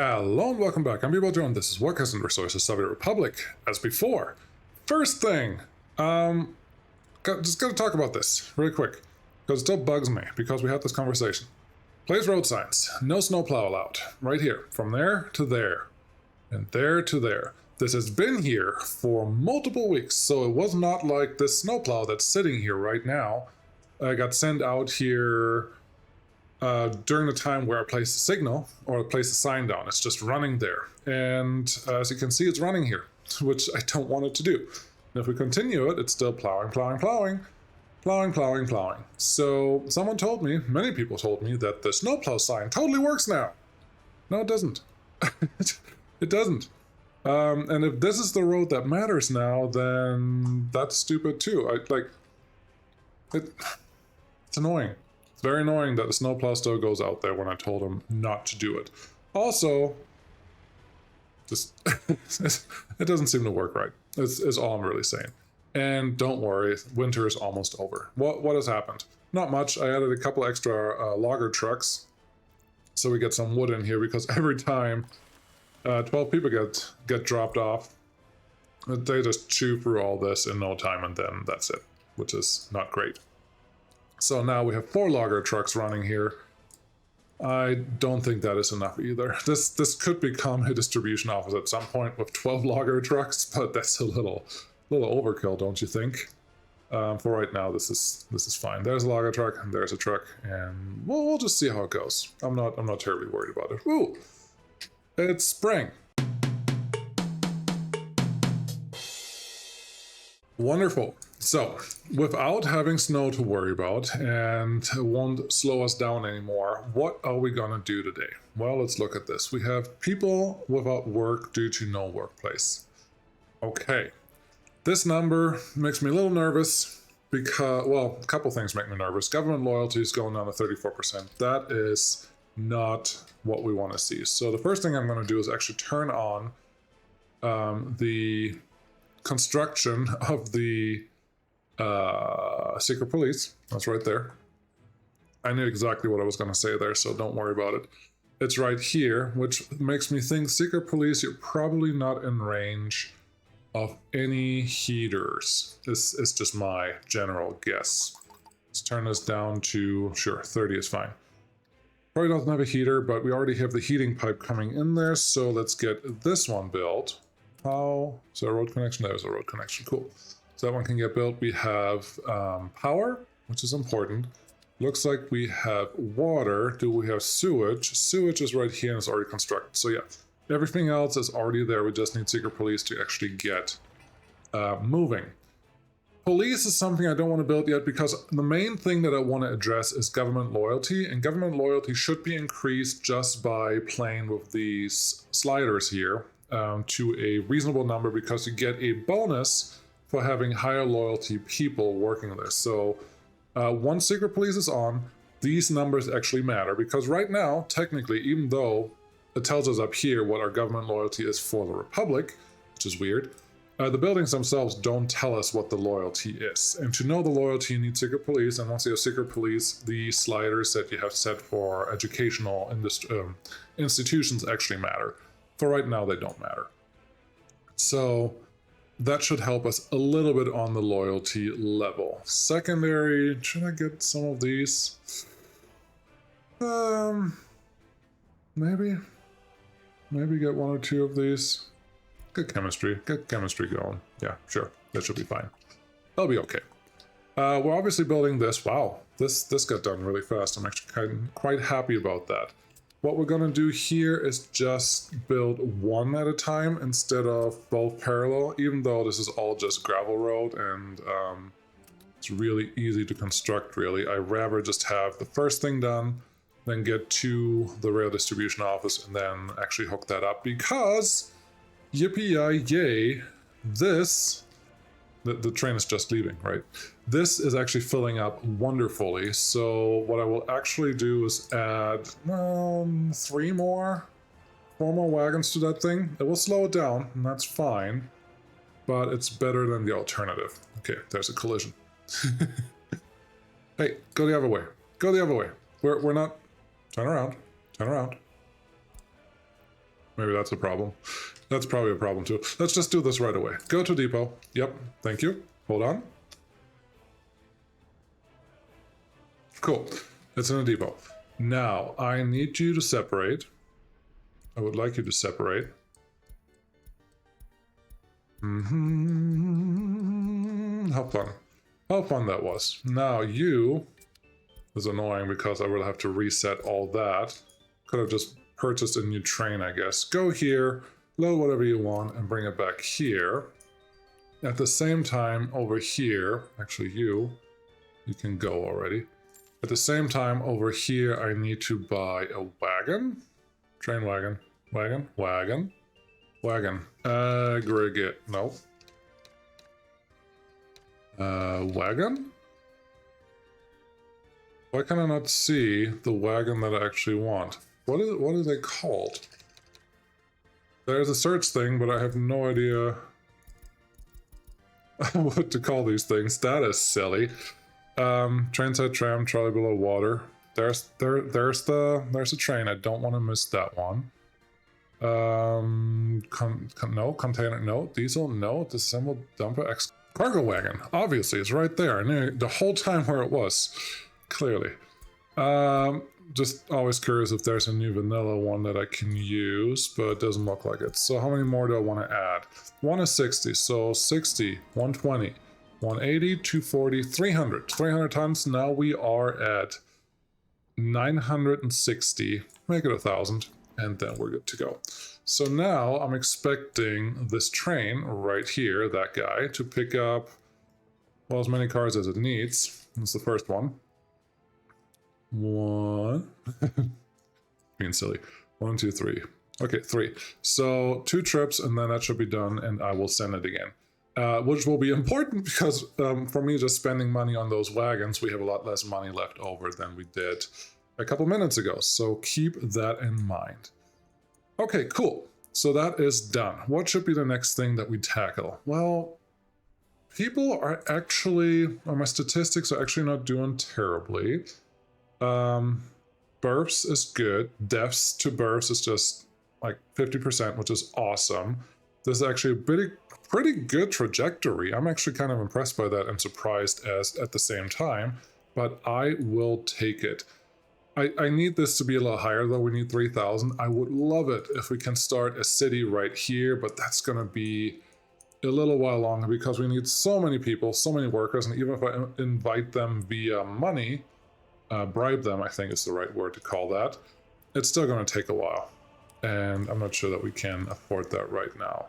Hello and welcome back. I'm Joe and this is Workers and Resources Soviet Republic. As before, first thing, just gotta talk about this really quick because it still bugs me because we had this conversation. Place road signs, no snowplow allowed, right here, from there to there, and there to there. This has been here for multiple weeks, so it was not like this snowplow that's sitting here right now got sent out here during the time where I place a signal or I place a sign down. It's just running there. And as you can see, it's running here, which I don't want it to do. And if we continue it, it's still plowing, plowing, plowing, plowing, plowing, plowing. So someone told me, many people told me, that the snowplow sign totally works now. No, it doesn't. It doesn't. And if this is the road that matters now, then that's stupid too. It's annoying. It's very annoying that the snowplow still goes out there when I told him not to do it. Also, just it doesn't seem to work right. Is all I'm really saying. And don't worry, winter is almost over. What has happened? Not much. I added a couple extra logger trucks, so we get some wood in here because every time 12 people get dropped off, they just chew through all this in no time, and then that's it, which is not great. So now we have 4 logger trucks running here. I don't think that is enough either. This could become a distribution office at some point with 12 logger trucks, but that's a little overkill, don't you think? For right now, this is fine. There's a logger truck, and there's a truck, and we'll just see how it goes. I'm not terribly worried about it. Ooh, it's spring. Wonderful. So, without having snow to worry about, and it won't slow us down anymore, what are we gonna do today? Well, let's look at this. We have people without work due to no workplace. Okay. This number makes me a little nervous because, well, a couple things make me nervous. Government loyalty is going down to 34%. That is not what we want to see. So the first thing I'm going to do is actually turn on the construction of the secret police. That's right there. I knew exactly what I was going to say there, so don't worry about it. It's right here, which makes me think secret police, you're probably not in range of any heaters. This is just my general guess. Let's turn this down to, sure, 30 is fine. Probably doesn't have a heater, but we already have the heating pipe coming in there, so let's get this one built. How? Is there a road connection? There's a road connection. Cool. So that one can get built. We have power, which is important. Looks like we have water. Do we have sewage? Sewage is right here and it's already constructed. So yeah, everything else is already there. We just need secret police to actually get moving. Police is something I don't want to build yet because the main thing that I want to address is government loyalty, and government loyalty should be increased just by playing with these sliders here to a reasonable number because you get a bonus for having higher loyalty people working there. So once secret police is on, these numbers actually matter because right now, technically, even though it tells us up here what our government loyalty is for the Republic, which is weird, the buildings themselves don't tell us what the loyalty is. And to know the loyalty, you need secret police. And once you have secret police, the sliders that you have set for educational institutions actually matter. For right now, they don't matter. So that should help us a little bit on the loyalty level. Secondary, should I get some of these? Maybe get 1 or 2 of these. Get chemistry going. Yeah, sure, that should be fine. That'll be okay. We're obviously building this. Wow, this got done really fast. I'm actually quite happy about that. What we're gonna do here is just build one at a time instead of both parallel, even though this is all just gravel road and it's really easy to construct, really. I'd rather just have the first thing done, then get to the rail distribution office and then actually hook that up because yippee-yay, the train is just leaving, right? This is actually filling up wonderfully. So what I will actually do is add 4 more wagons to that thing. It will slow it down, and that's fine, but it's better than the alternative. Okay, there's a collision. Hey, go the other way. Go the other way. We're not... Turn around. Maybe that's a problem. That's probably a problem too. Let's just do this right away. Go to depot. Yep, thank you. Hold on. Cool, it's in a depot. Now, I need you to separate. I would like you to separate. How fun. How fun that was. Now you... This is annoying because I will have to reset all that. Could have just purchased a new train, I guess. Go here, load whatever you want, and bring it back here. At the same time, over here... Actually, you can go already. At the same time, over here, I need to buy a wagon. Train wagon. Wagon. Wagon. Wagon. Aggregate. No. Wagon? Why can I not see the wagon that I actually want? What is it called? There's a search thing, but I have no idea what to call these things. That is silly. Trainset, tram, trolley below water. There's a train. I don't want to miss that one. No, container, no, diesel, no, disassembled, dumper, cargo wagon. Obviously, it's right there. I knew the whole time where it was. Clearly. Just always curious if there's a new vanilla one that I can use, but it doesn't look like it. So how many more do I want to add? One is 60, so 60, 120. 180, 240, 300. 300 tons. Now we are at 960. Make it 1,000, and then we're good to go. So now I'm expecting this train right here, that guy, to pick up, well, as many cars as it needs. That's the first one. One. Being silly. 1, 2, 3. Okay, 3. So 2 trips, and then that should be done, and I will send it again. Which will be important because for me just spending money on those wagons, we have a lot less money left over than we did a couple minutes ago. So keep that in mind. Okay, cool. So that is done. What should be the next thing that we tackle? Well, people are actually, or my statistics are actually not doing terribly. Births is good. Deaths to births is just like 50%, which is awesome. This is actually a pretty good trajectory. I'm actually kind of impressed by that and surprised at the same time, but I will take it. I need this to be a little higher though. We need 3,000. I would love it if we can start a city right here, but that's going to be a little while longer because we need so many people, so many workers, and even if I invite them via money, bribe them, I think is the right word to call that, it's still going to take a while. And I'm not sure that we can afford that right now.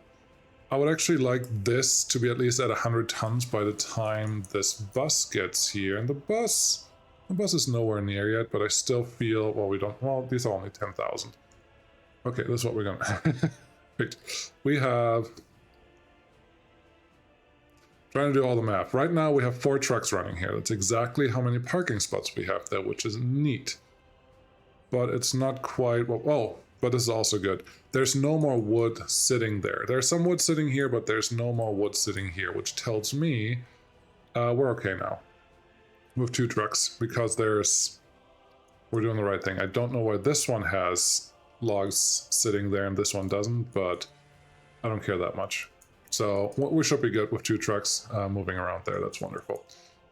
I would actually like this to be at least at 100 tons by the time this bus gets here. And the bus is nowhere near yet, but I still feel, well, these are only 10,000. Okay, this is what we're gonna... Wait, we have... Trying to do all the math. Right now we have 4 trucks running here. That's exactly how many parking spots we have there, which is neat. But it's not quite... Well, but this is also good. There's no more wood sitting there. There's some wood sitting here, but there's no more wood sitting here, which tells me we're okay now with 2 trucks because we're doing the right thing. I don't know why this one has logs sitting there and this one doesn't, but I don't care that much. So we should be good with 2 trucks moving around there. That's wonderful.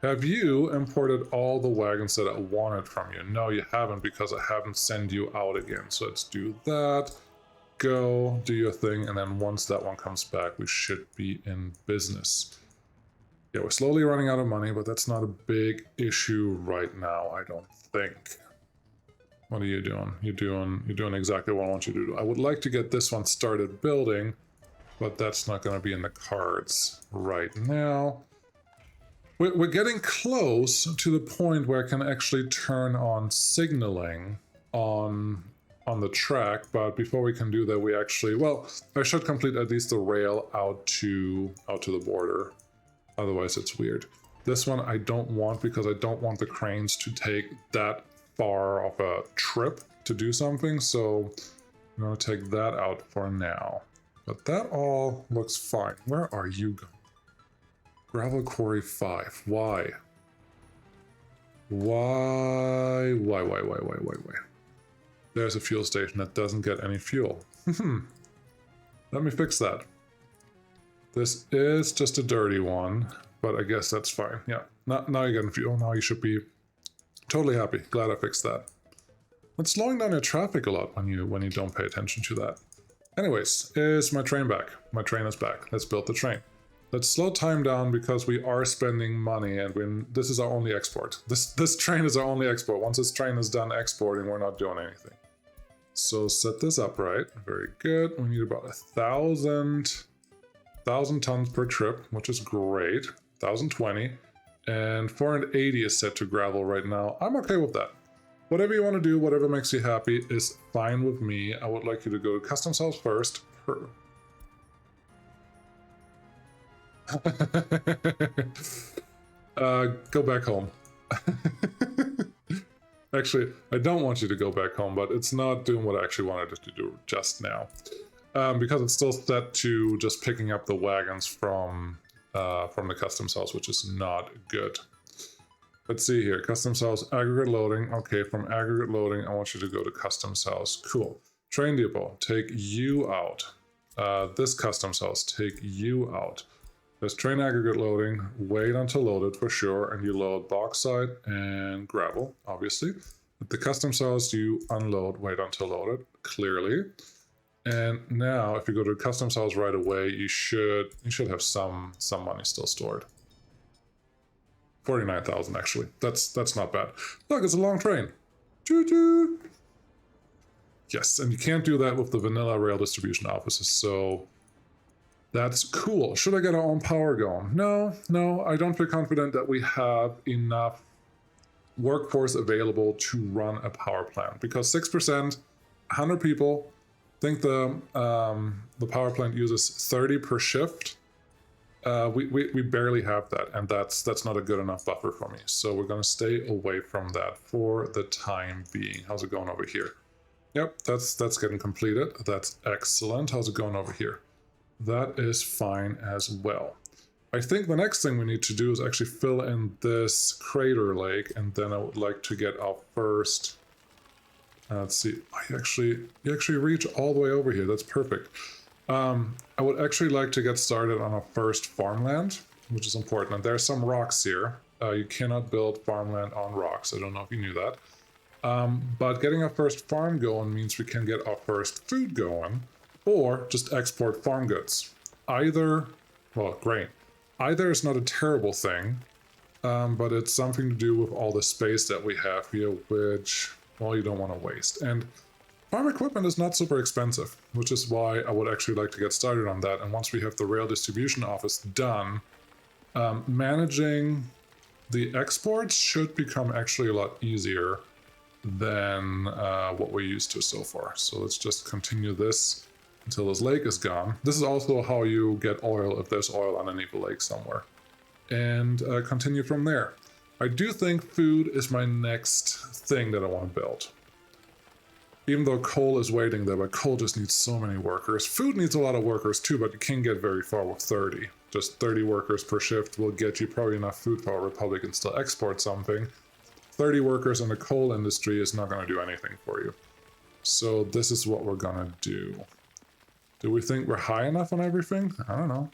Have you imported all the wagons that I wanted from you? No, you haven't because I haven't sent you out again. So let's do that. Go, do your thing, and then once that one comes back, we should be in business. Yeah, we're slowly running out of money, but that's not a big issue right now, I don't think. What are you doing? You're doing exactly what I want you to do. I would like to get this one started building, but that's not going to be in the cards right now. We're getting close to the point where I can actually turn on signaling on the track, but before we can do that, we actually, well, I should complete at least the rail out to the border. Otherwise, it's weird. This one I don't want because I don't want the cranes to take that far of a trip to do something, so I'm going to take that out for now. But that all looks fine. Where are you going? Gravel Quarry 5. Why? Why? There's a fuel station that doesn't get any fuel. Let me fix that. This is just a dirty one, but I guess that's fine. Yeah, now you're getting fuel. Now you should be totally happy. Glad I fixed that. It's slowing down your traffic a lot when you don't pay attention to that. Anyways, is my train back? My train is back. Let's build the train. Let's slow time down because we are spending money, and this is our only export. This train is our only export. Once this train is done exporting, we're not doing anything. So set this up right. Very good. We need about 1,000 tons per trip, which is great. 1,020, and 480 is set to gravel right now. I'm okay with that. Whatever you want to do, whatever makes you happy is fine with me. I would like you to go to custom cells first. Go back home. Actually, I don't want you to go back home, but it's not doing what I actually wanted it to do just now. Because it's still set to just picking up the wagons from the custom cells, which is not good. Let's see here, custom cells, aggregate loading. Okay, from aggregate loading, I want you to go to custom cells. Cool. Train depot, take you out. This custom cells, take you out. There's train aggregate loading, wait until loaded for sure, and you load bauxite and gravel, obviously. With the custom cells, you unload, wait until loaded, clearly. And now, if you go to custom cells right away, you should have some money still stored. 49,000 actually. That's not bad. Look, it's a long train. Choo-choo! Yes, and you can't do that with the vanilla rail distribution offices, so that's cool. Should I get our own power going? No, I don't feel confident that we have enough workforce available to run a power plant, because 6%, 100 people. I think the power plant uses 30 per shift. We barely have that, and that's not a good enough buffer for me. So we're going to stay away from that for the time being. How's it going over here? Yep, that's getting completed. That's excellent. How's it going over here? That is fine as well. I think the next thing we need to do is actually fill in this crater lake, and then I would like to get our first. Let's see. You actually reach all the way over here. That's perfect. I would actually like to get started on our first farmland, which is important. And there's some rocks here. You cannot build farmland on rocks. I don't know if you knew that. But getting our first farm going means we can get our first food going, or just export farm goods. Either, well, grain. Either is not a terrible thing, but it's something to do with all the space that we have here, which, well, you don't want to waste. And farm equipment is not super expensive, which is why I would actually like to get started on that. And once we have the rail distribution office done, managing the exports should become actually a lot easier than what we're used to so far. So let's just continue this until this lake is gone. This is also how you get oil if there's oil underneath a lake somewhere. And continue from there. I do think food is my next thing that I want to build. Even though coal is waiting there, but coal just needs so many workers. Food needs a lot of workers too, but you can't get very far with 30. Just 30 workers per shift will get you probably enough food for our Republic and still export something. 30 workers in the coal industry is not going to do anything for you. So this is what we're going to do. Do we think we're high enough on everything? I don't know.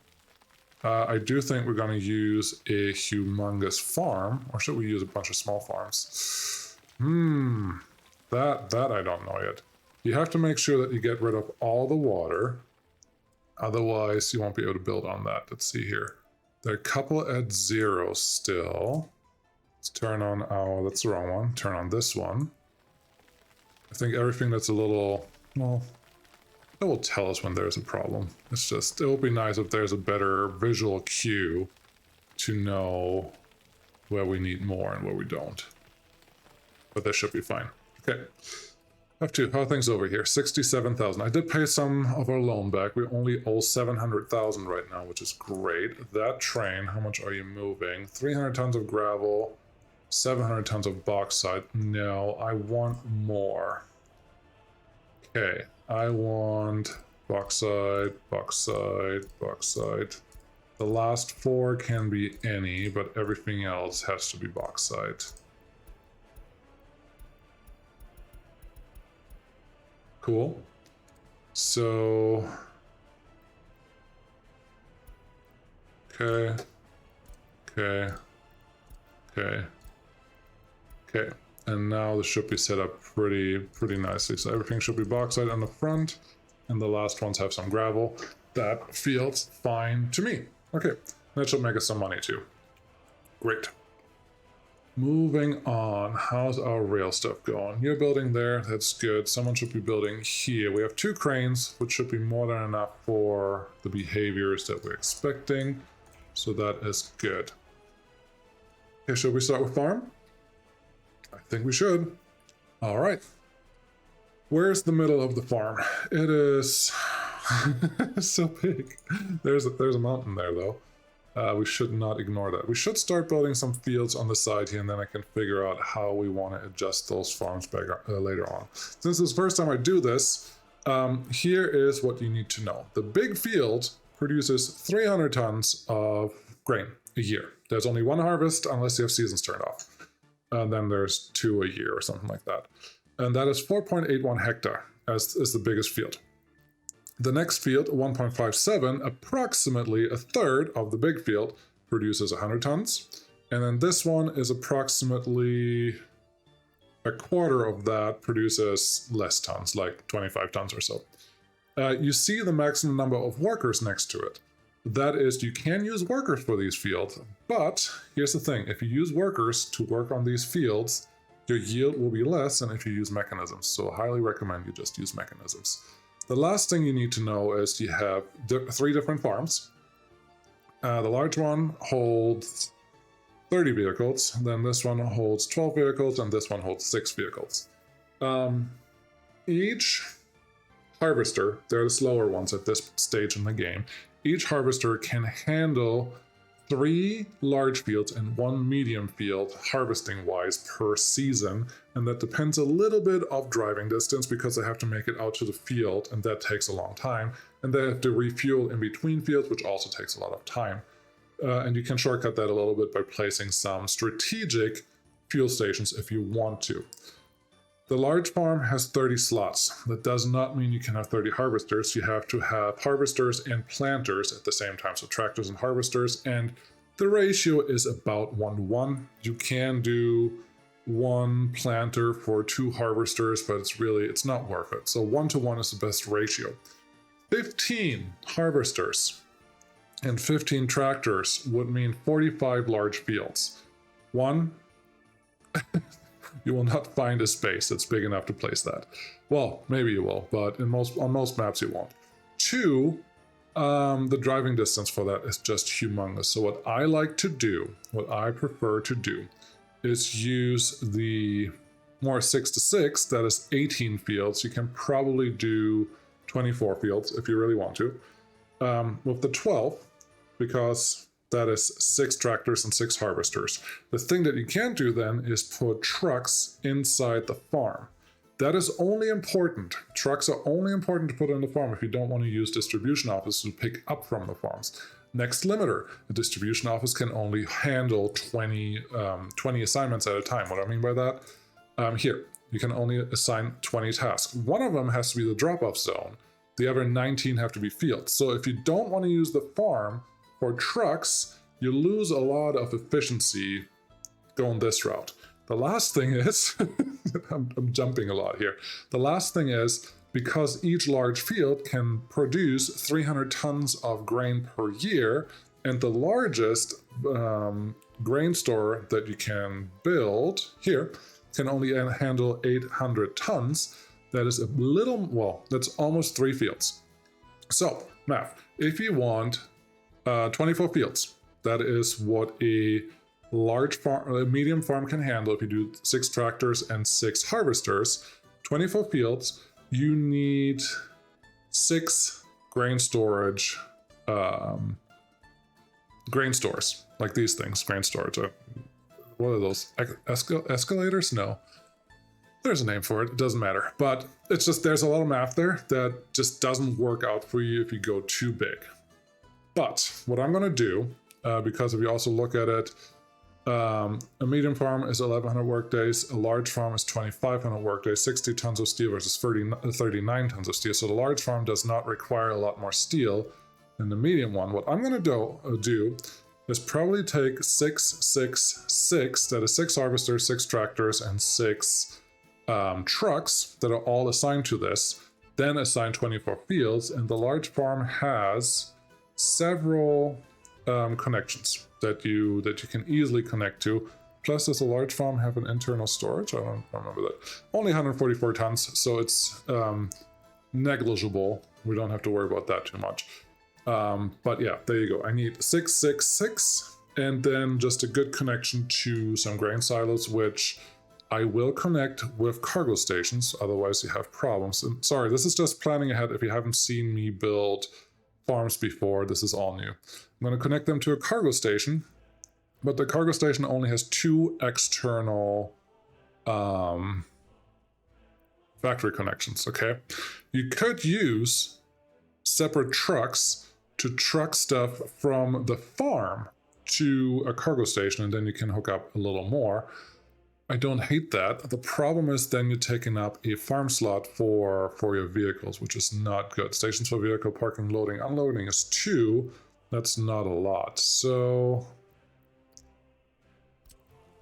I do think we're going to use a humongous farm, or should we use a bunch of small farms? That I don't know yet. You have to make sure that you get rid of all the water. Otherwise, you won't be able to build on that. Let's see here. There are a couple at 0 still. Let's turn on our, that's the wrong one. Turn on this one. I think everything that's a little, well, it will tell us when there's a problem. It's just, it will be nice if there's a better visual cue to know where we need more and where we don't. But that should be fine. Okay. F2, how are things over here? 67,000. I did pay some of our loan back. We only owe 700,000 right now, which is great. That train, how much are you moving? 300 tons of gravel, 700 tons of bauxite. No, I want more. Okay, I want bauxite, bauxite, bauxite. The last 4 can be any, but everything else has to be bauxite. Cool. So, okay, okay, okay, okay. And now this should be set up pretty nicely. So everything should be bauxite on the front, and the last ones have some gravel. That feels fine to me. Okay, that should make us some money too. Great. Moving on, how's our rail stuff going? You're building there, that's good. Someone should be building here. We have 2 cranes, which should be more than enough for the behaviors that we're expecting. So that is good. Okay, should we start with farm? I think we should. All right. Where's the middle of the farm? It is so big. There's a mountain there though. We should not ignore that. We should start building some fields on the side here, and then I can figure out how we want to adjust those farms back later on. Since it's the first time I do this, here is what you need to know. The big field produces 300 tons of grain a year. There's only 1 harvest unless you have seasons turned off. Then there's 2 a year or something like that. And that is 4.81 hectare as the biggest field. The next field, 1.57, approximately a third of the big field, produces 100 tons. And then this one is approximately a quarter of that produces less tons, like 25 tons or so. You see the maximum number of workers next to it. That is, you can use workers for these fields, but here's the thing. If you use workers to work on these fields, your yield will be less than if you use mechanisms. So I highly recommend you just use mechanisms. The last thing you need to know is you have 3 different farms. The large one holds 30 vehicles, then this one holds 12 vehicles, and this one holds 6 vehicles. Each harvester, they're the slower ones at this stage in the game, each harvester can handle 3 large fields and 1 medium field harvesting-wise per season, and that depends a little bit of driving distance because they have to make it out to the field, and that takes a long time, and they have to refuel in between fields, which also takes a lot of time. And you can shortcut that a little bit by placing some strategic fuel stations if you want to. The large farm has 30 slots. That does not mean you can have 30 harvesters. You have to have harvesters and planters at the same time, so tractors and harvesters, and the ratio is about 1:1. You can do 1 planter for 2 harvesters, but it's not worth it. So 1:1 is the best ratio. 15 harvesters and 15 tractors would mean 45 large fields. 1, you will not find a space that's big enough to place that. Well, maybe you will, but on most maps you won't. 2, the driving distance for that is just humongous. So what I like to do, what I prefer to do, is use the more 6-to-6, that is 18 fields. You can probably do 24 fields if you really want to. With the 12, because that is 6 tractors and 6 harvesters. The thing that you can't do then is put trucks inside the farm. That is only important. Trucks are only important to put in the farm if you don't want to use distribution offices to pick up from the farms. Next limiter, the distribution office can only handle 20 assignments at a time. What do I mean by that? Here, you can only assign 20 tasks. One of them has to be the drop-off zone. The other 19 have to be fields. So if you don't want to use the farm for trucks, you lose a lot of efficiency going this route. The last thing is, I'm jumping a lot here. The last thing is, because each large field can produce 300 tons of grain per year, and the largest grain store that you can build here can only handle 800 tons, that is that's almost 3 fields. So, math, if you want 24 fields. That is what a large farm, a medium farm can handle if you do 6 tractors and 6 harvesters. 24 fields, you need 6 grain storage, grain stores, like these things, grain storage. What are those? Escalators? No. There's a name for it. It doesn't matter. But it's just, there's a lot of math there that just doesn't work out for you if you go too big. But what I'm going to do, because if you also look at it, A medium farm is 1,100 workdays. A large farm is 2,500 workdays. 60 tons of steel versus 39 tons of steel. So the large farm does not require a lot more steel than the medium one. What I'm going to do is probably take 6, 6, 6. That is 6 harvesters, 6 tractors, and 6 trucks that are all assigned to this. Then assign 24 fields, and the large farm has several connections that you can easily connect to. Plus, does a large farm have an internal storage? I don't remember that. Only 144 tons, so it's negligible. We don't have to worry about that too much. But yeah, there you go. I need 6, 6, 6, and then just a good connection to some grain silos, which I will connect with cargo stations, otherwise you have problems. And sorry, this is just planning ahead. If you haven't seen me build farms before, this is all new. I'm going to connect them to a cargo station, but the cargo station only has 2 external factory connections, okay? You could use separate trucks to truck stuff from the farm to a cargo station, and then you can hook up a little more. I don't hate that. The problem is then you're taking up a farm slot for your vehicles, which is not good. Stations for vehicle parking, loading, unloading is 2. That's not a lot. So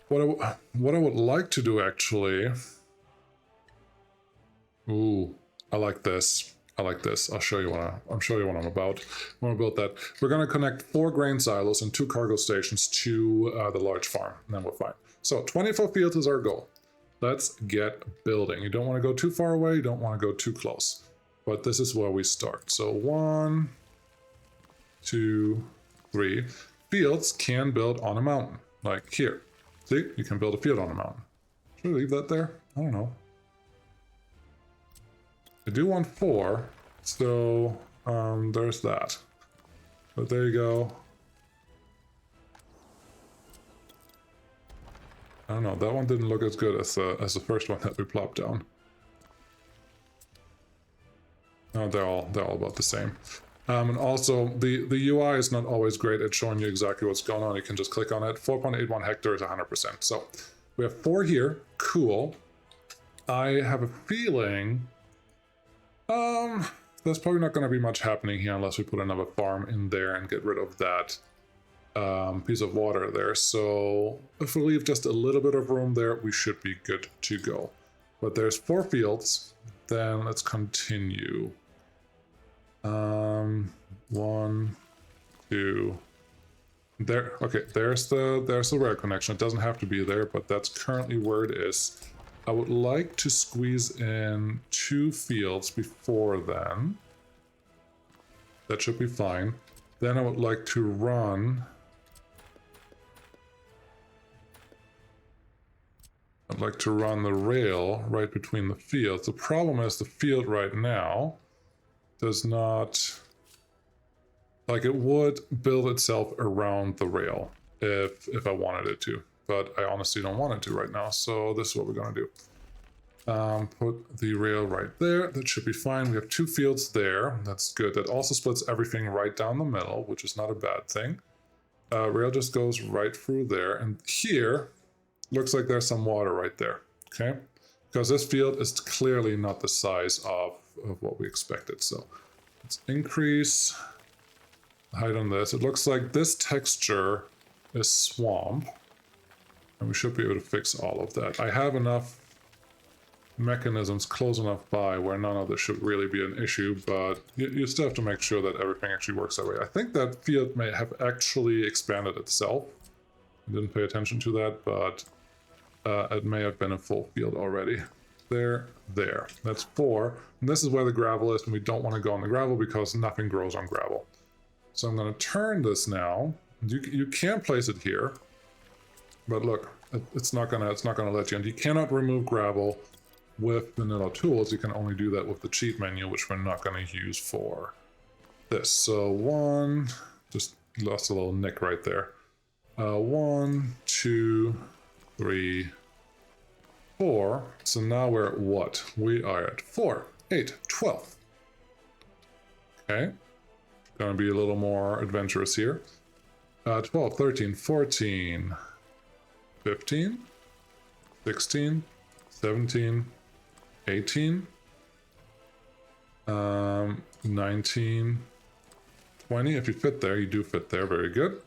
what I would like to do actually... Ooh, I like this. I like this. I'll show you what I'm about. I want to build that. We're going to connect 4 grain silos and 2 cargo stations to the large farm, and then we're fine. So 24 fields is our goal. Let's get building. You don't want to go too far away. You don't want to go too close. But this is where we start. So 1, 2, 3. Fields can build on a mountain. Like here. See? You can build a field on a mountain. Should we leave that there? I don't know. I do want 4. So there's that. But there you go. I don't know, that one didn't look as good as the first one that we plopped down. No, they're all about the same. And also, the UI is not always great at showing you exactly what's going on. You can just click on it. 4.81 hectares, 100%. So we have 4 here. Cool. I have a feeling there's probably not going to be much happening here unless we put another farm in there and get rid of that piece of water there. So if we leave just a little bit of room there, we should be good to go. But there's 4 fields. Then let's continue. 1, 2. There. Okay, there's the rail connection. It doesn't have to be there, but that's currently where it is. I would like to squeeze in 2 fields before then. That should be fine. Then I would like to run... I'd like to run the rail right between the fields. The problem is the field right now does not... Like, it would build itself around the rail if I wanted it to. But I honestly don't want it to right now, so this is what we're going to do. Put the rail right there. That should be fine. We have 2 fields there. That's good. That also splits everything right down the middle, which is not a bad thing. Rail just goes right through there. And here... looks like there's some water right there, okay? Because this field is clearly not the size of what we expected. So let's increase the height on this. It looks like this texture is swamp. And we should be able to fix all of that. I have enough mechanisms close enough by where none of this should really be an issue, but you still have to make sure that everything actually works that way. I think that field may have actually expanded itself. I didn't pay attention to that, but it may have been a full field already. There. That's 4. And this is where the gravel is, and we don't want to go on the gravel because nothing grows on gravel. So I'm going to turn this now. You can place it here, but look, it's not gonna let you. And you cannot remove gravel with vanilla tools. You can only do that with the cheat menu, which we're not going to use for this. So 1, just lost a little nick right there. 1, 2, 3, 4. So now we're at what? We are at 4, 8, 12. Okay. Gonna be a little more adventurous here. 12, 13, 14, 15, 16, 17, 18, 19, 20. If you fit there, you do fit there. Very good.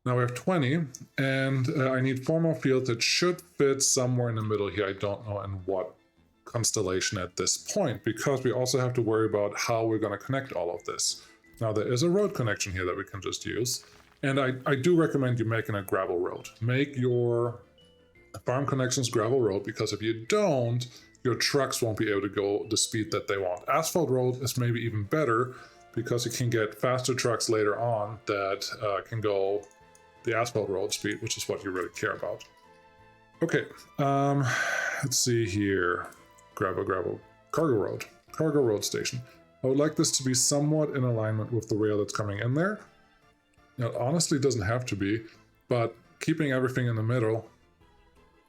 Now we have 20, and I need 4 more fields. It should fit somewhere in the middle here. I don't know in what constellation at this point, because we also have to worry about how we're going to connect all of this. Now there is a road connection here that we can just use, and I do recommend you making a gravel road. Make your farm connections gravel road, because if you don't, your trucks won't be able to go the speed that they want. Asphalt road is maybe even better, because you can get faster trucks later on that can go the asphalt road speed, which is what you really care about. Okay, let's see here. Gravel, cargo road station. I would like this to be somewhat in alignment with the rail that's coming in there. Now, it honestly doesn't have to be, but keeping everything in the middle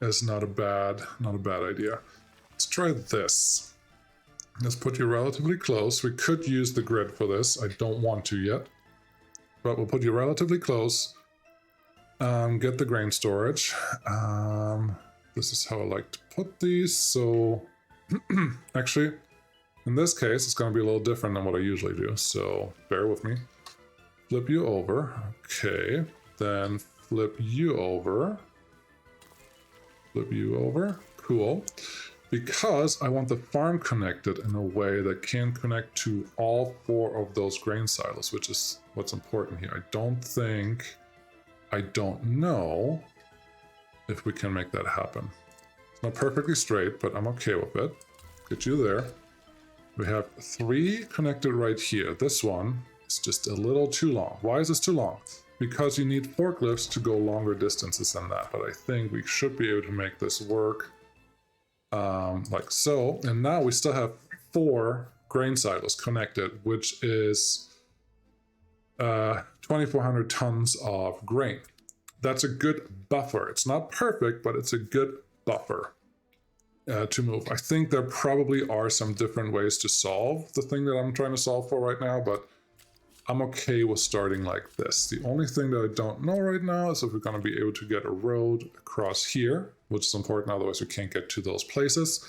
is not a bad idea. Let's try this. Let's put you relatively close. We could use the grid for this. I don't want to yet, but we'll put you relatively close. Get the grain storage. This is how I like to put these. So actually, in this case, it's going to be a little different than what I usually do. So bear with me. Flip you over. Okay. Then flip you over. Flip you over. Cool. Because I want the farm connected in a way that can connect to all 4 of those grain silos, which is what's important here. I don't know if we can make that happen. It's not perfectly straight, but I'm okay with it. Get you there. We have 3 connected right here. This one is just a little too long. Why is this too long? Because you need forklifts to go longer distances than that. But I think we should be able to make this work like so. And now we still have 4 grain silos connected, which is 2,400 tons of grain. That's a good buffer. It's not perfect, but it's a good buffer to move. I think there probably are some different ways to solve the thing that I'm trying to solve for right now, but I'm okay with starting like this. The only thing that I don't know right now is if we're going to be able to get a road across here, which is important, otherwise we can't get to those places.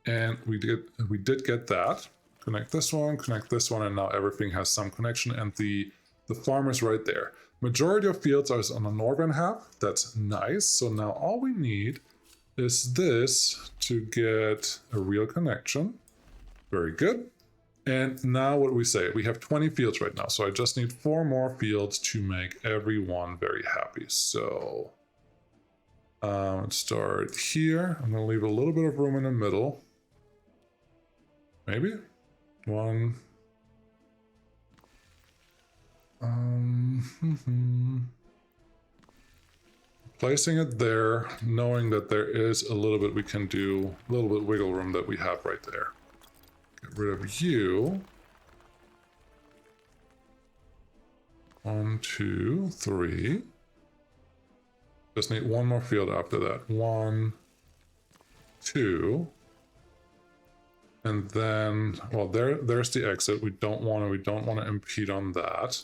And we did get that. Connect this one, and now everything has some connection, and the farm is right there. Majority of fields are on the northern half. That's nice. So now all we need is this to get a real connection. Very good. And now what we say, we have 20 fields right now. So I just need 4 more fields to make everyone very happy. So let's start here. I'm going to leave a little bit of room in the middle. Maybe 1. Placing it there, knowing that there is a little bit we can do, a little bit wiggle room that we have right there. Get rid of you. 1, 2, 3. Just need 1 more field after that. 1, 2. And then, well, there's the exit. We don't want to impede on that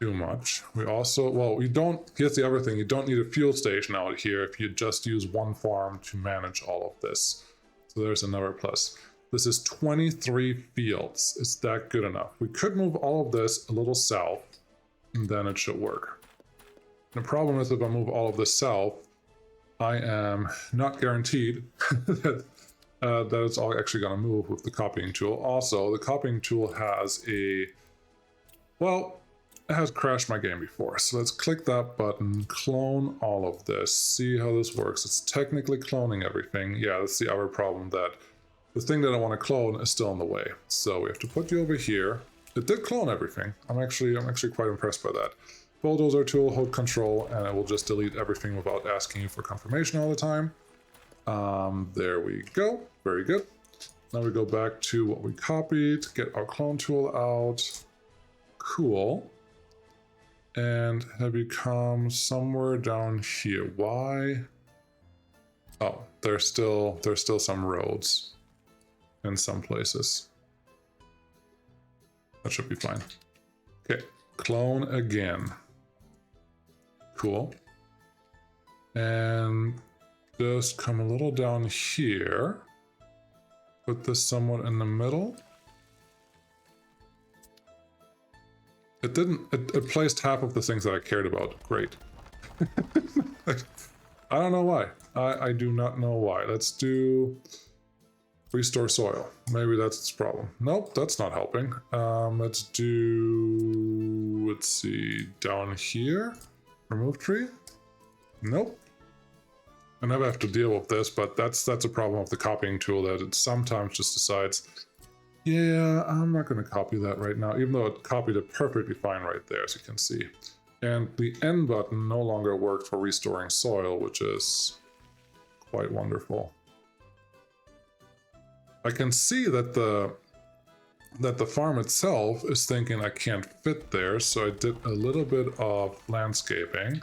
too much. We also, well, here's the other thing, you don't need a fuel station out here if you just use 1 farm to manage all of this. So there's another plus. This is 23 fields. Is that good enough? We could move all of this a little south, and then it should work. The problem is if I move all of this south, I am not guaranteed that it's all actually going to move with the copying tool. Also, the copying tool has it has crashed my game before. So let's click that button, clone all of this, see how this works. It's technically cloning everything. Yeah, that's the other problem, that the thing that I want to clone is still in the way. So we have to put you over here. It did clone everything. I'm actually quite impressed by that. Bulldozer tool, hold control, and it will just delete everything without asking you for confirmation all the time. There we go. Very good. Now we go back to what we copied, get our clone tool out. Cool. And have you come somewhere down here? Why? Oh, there's still some roads in some places. That should be fine. Okay, clone again. Cool. And just come a little down here. Put this somewhat in the middle. It didn't, it placed half of the things that I cared about. Great. I don't know why. I do not know why. Let's do restore soil. Maybe that's its problem. Nope, that's not helping. Let's do, let's see, down here. Remove tree? Nope. I never have to deal with this, but that's a problem of the copying tool, that it sometimes just decides, yeah, I'm not going to copy that right now, even though it copied it perfectly fine right there, as you can see. And the N button no longer worked for restoring soil, which is quite wonderful. I can see that the farm itself is thinking I can't fit there, so I did a little bit of landscaping.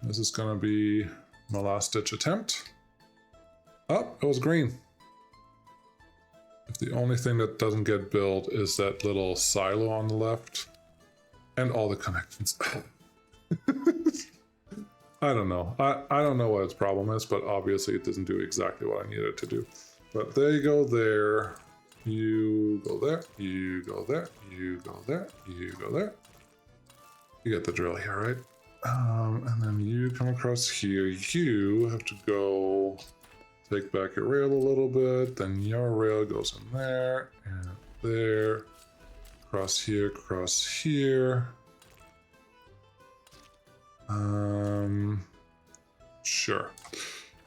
This is going to be my last ditch attempt. Oh, it was green. If the only thing that doesn't get built is that little silo on the left and all the connections. I don't know. I don't know what its problem is, but obviously it doesn't do exactly what I needed it to do. But there you go there. You go there. You go there. You go there. You go there. You get the drill here, right? And then you come across here. You have to go take back your rail a little bit. Then your rail goes in there and there. Cross here, cross here. Sure.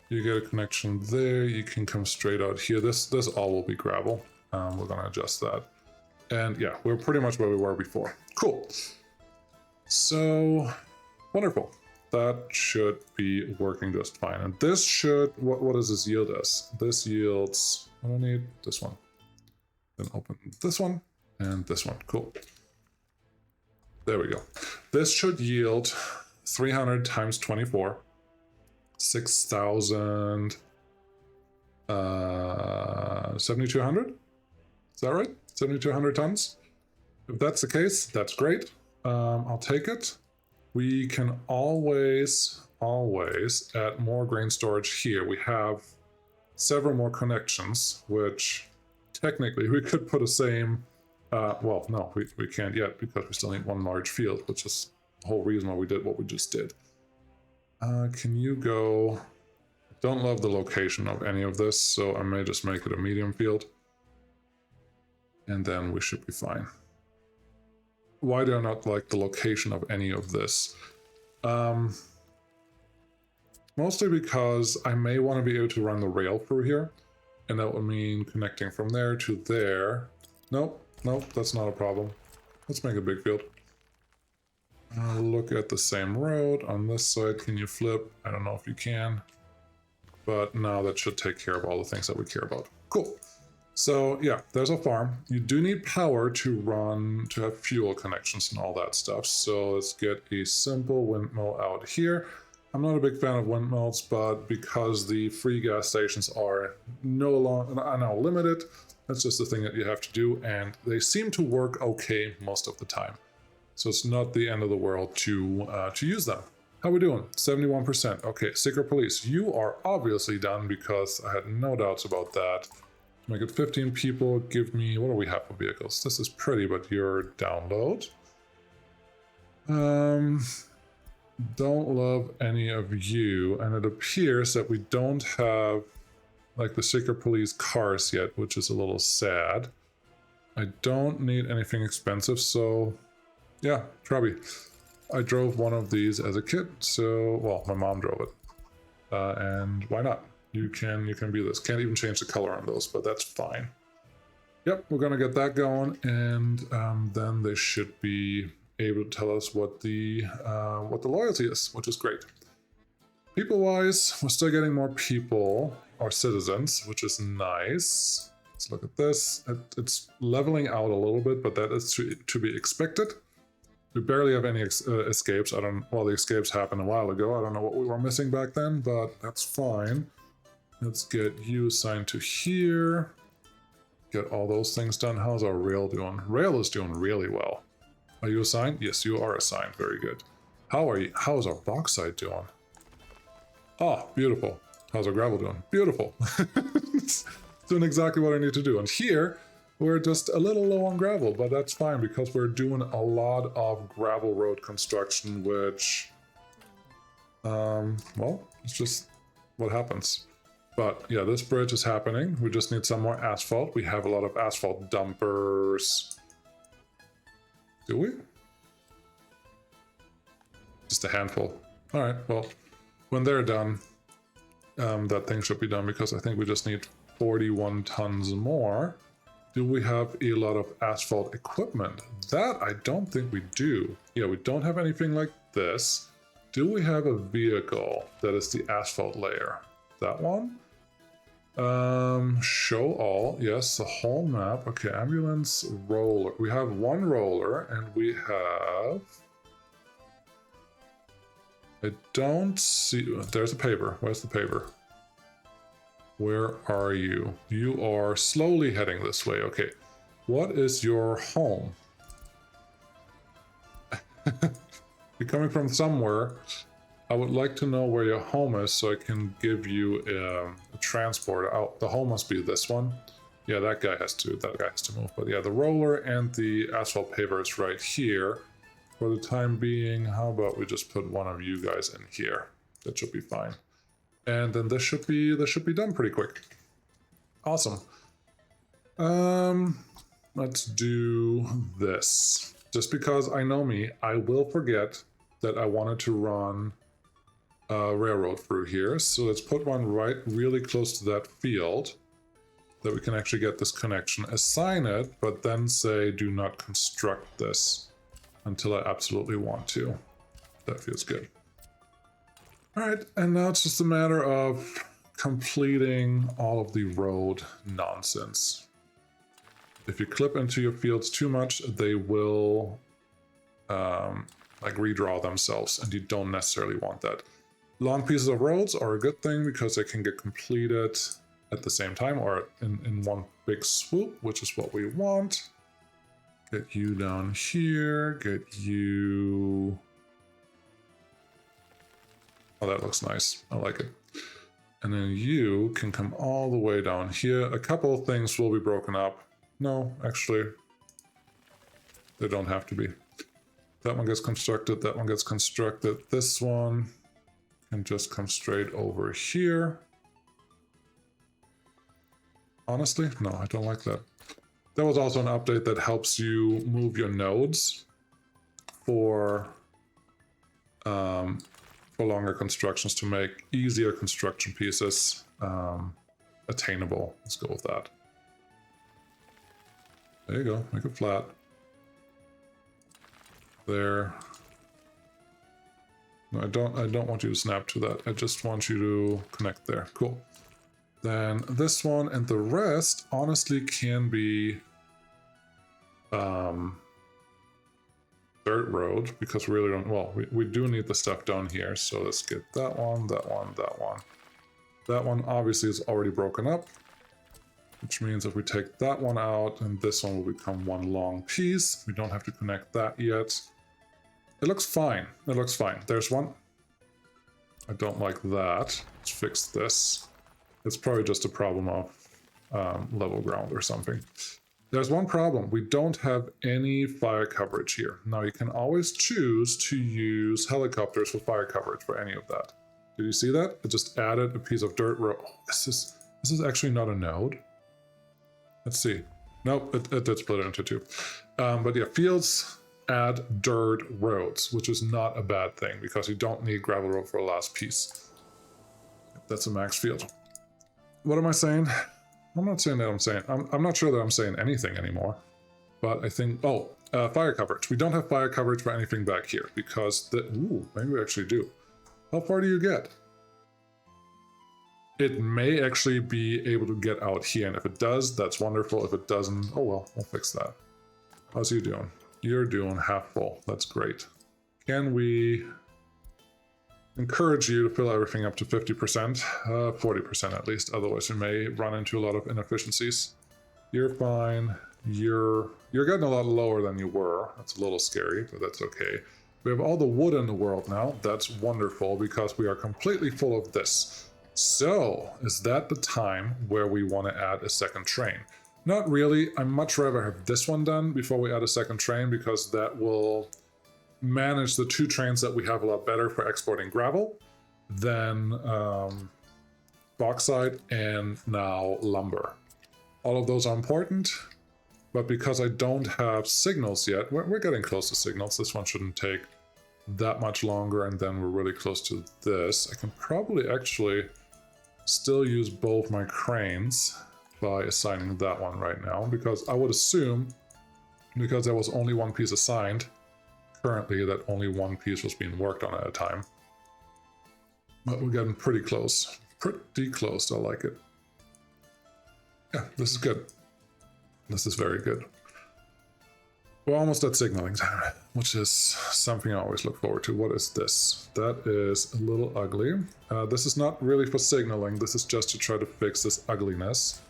You get a connection there. You can come straight out here. This all will be gravel. We're gonna adjust that. And yeah, we're pretty much where we were before. Cool. So wonderful. That should be working just fine. And this should, what does this yield us? This yields, what do I need? This one. Then open this one and this one. Cool. There we go. This should yield 300 times 24. 6,000. 7,200? Is that right? 7,200 tons? If that's the case, that's great. I'll take it. We can always add more grain storage here. We have several more connections, which technically we could put the same, well, no, we can't yet because we still need one large field, which is the whole reason why we did what we just did. Can you go? Don't love the location of any of this, so I may just make it a medium field. And then we should be fine. Why do I not like the location of any of this? Mostly because I may want to be able to run the rail through here, and that would mean connecting from there to there. Nope, that's not a problem. Let's make a big field. Look at the same road on this side. Can you flip? I don't know if you can, but now that should take care of all the things that we care about. Cool. So yeah, there's a farm. You do need power to have fuel connections and all that stuff. So let's get a simple windmill out here. I'm not a big fan of windmills, but because the free gas stations are now limited, that's just the thing that you have to do, and they seem to work okay most of the time. So it's not the end of the world to use them. How we doing? 71%. Okay, secret police. You are obviously done because I had no doubts about that. Make it 15 people. Give me, what do we have for vehicles? This is pretty, but your download. Don't love any of you. And it appears that we don't have like the secret police cars yet, which is a little sad. I don't need anything expensive, so yeah, Trubby. I drove one of these as a kid, so, well, my mom drove it. And why not? You can be this. Can't even change the color on those, but that's fine. Yep, we're gonna get that going, and then they should be able to tell us what the loyalty is, which is great. People-wise, we're still getting more people, or citizens, which is nice. Let's look at this. It's leveling out a little bit, but that is to be expected. We barely have any escapes. Well, the escapes happened a while ago. I don't know what we were missing back then, but that's fine. Let's get you assigned to here. Get all those things done. How's our rail doing? Rail is doing really well. Are you assigned? Yes, you are assigned. Very good. How is our bauxite doing? Oh, beautiful. How's our gravel doing? Beautiful. It's doing exactly what I need to do. And here, we're just a little low on gravel, but that's fine because we're doing a lot of gravel road construction, which, well, it's just what happens. But yeah, this bridge is happening. We just need some more asphalt. We have a lot of asphalt dumpers. Do we? Just a handful. All right, well, when they're done, that thing should be done because I think we just need 41 tons more. Do we have a lot of asphalt equipment? That I don't think we do. Yeah, we don't have anything like this. Do we have a vehicle that is the asphalt layer? That one? Show all. Yes, the whole map. Okay, ambulance roller. We have one roller and we have... I don't see... There's a paver. Where's the paver? Where are you? You are slowly heading this way. Okay. What is your home? You're coming from somewhere. I would like to know where your home is so I can give you a transport out. The home must be this one. Yeah, that guy has to move. But yeah, the roller and the asphalt paver is right here. For the time being, how about we just put one of you guys in here? That should be fine. And then this should be done pretty quick. Awesome. Let's do this. Just because I know me, I will forget that I wanted to run a railroad through here. So let's put one right really close to that field that we can actually get this connection. Assign it, but then say do not construct this until I absolutely want to. That feels good. All right, and now it's just a matter of completing all of the road nonsense. If you clip into your fields too much, they will like redraw themselves, and you don't necessarily want that. Long pieces of roads are a good thing because they can get completed at the same time or in one big swoop, which is what we want. Get you down here, get you... Oh, that looks nice. I like it. And then you can come all the way down here. A couple of things will be broken up. No, actually, they don't have to be. That one gets constructed, that one gets constructed. This one can just come straight over here. Honestly, no, I don't like that. There was also an update that helps you move your nodes for longer constructions to make easier construction pieces attainable. Let's go with that. There you go, make it flat. There. No, I don't want you to snap to that. I just want you to connect there. Cool. Then this one and the rest honestly can be dirt road because we really don't, well, we do need the stuff down here. So let's get that one, that one, that one. That one obviously is already broken up, which means if we take that one out and this one will become one long piece. We don't have to connect that yet. It looks fine. It looks fine. There's one. I don't like that. Let's fix this. It's probably just a problem of level ground or something. There's one problem. We don't have any fire coverage here. Now you can always choose to use helicopters for fire coverage for any of that. Did you see that? It just added a piece of dirt road. Oh, this is actually not a node. Let's see. Nope, it did split it into two. But yeah, fields add dirt roads, which is not a bad thing because you don't need gravel road for the last piece. That's a max field. What am I saying? I'm not saying that I'm saying... I'm not sure that I'm saying anything anymore. But I think... Oh, fire coverage. We don't have fire coverage for anything back here because... Ooh, maybe we actually do. How far do you get? It may actually be able to get out here, and if it does, that's wonderful. If it doesn't, oh well, we'll fix that. How's you doing? You're doing half full. That's great. Can we encourage you to fill everything up to 50%? 40% at least, otherwise you may run into a lot of inefficiencies. You're fine. You're getting a lot lower than you were. That's a little scary, but that's okay. We have all the wood in the world now. That's wonderful because we are completely full of this. So, is that the time where we want to add a second train? Not really. I'd much rather have this one done before we add a second train because that will manage the 2 trains that we have a lot better for exporting gravel than bauxite and now lumber. All of those are important, but because I don't have signals yet, we're getting close to signals. This one shouldn't take that much longer, and then we're really close to this. I can probably actually still use both my cranes by assigning that one right now, because I would assume, because there was only one piece assigned currently, that only one piece was being worked on at a time. But we're getting pretty close. Pretty close, I like it. Yeah, this is good. This is very good. We're almost at signaling time, which is something I always look forward to. What is this? That is a little ugly. This is not really for signaling. This is just to try to fix this ugliness.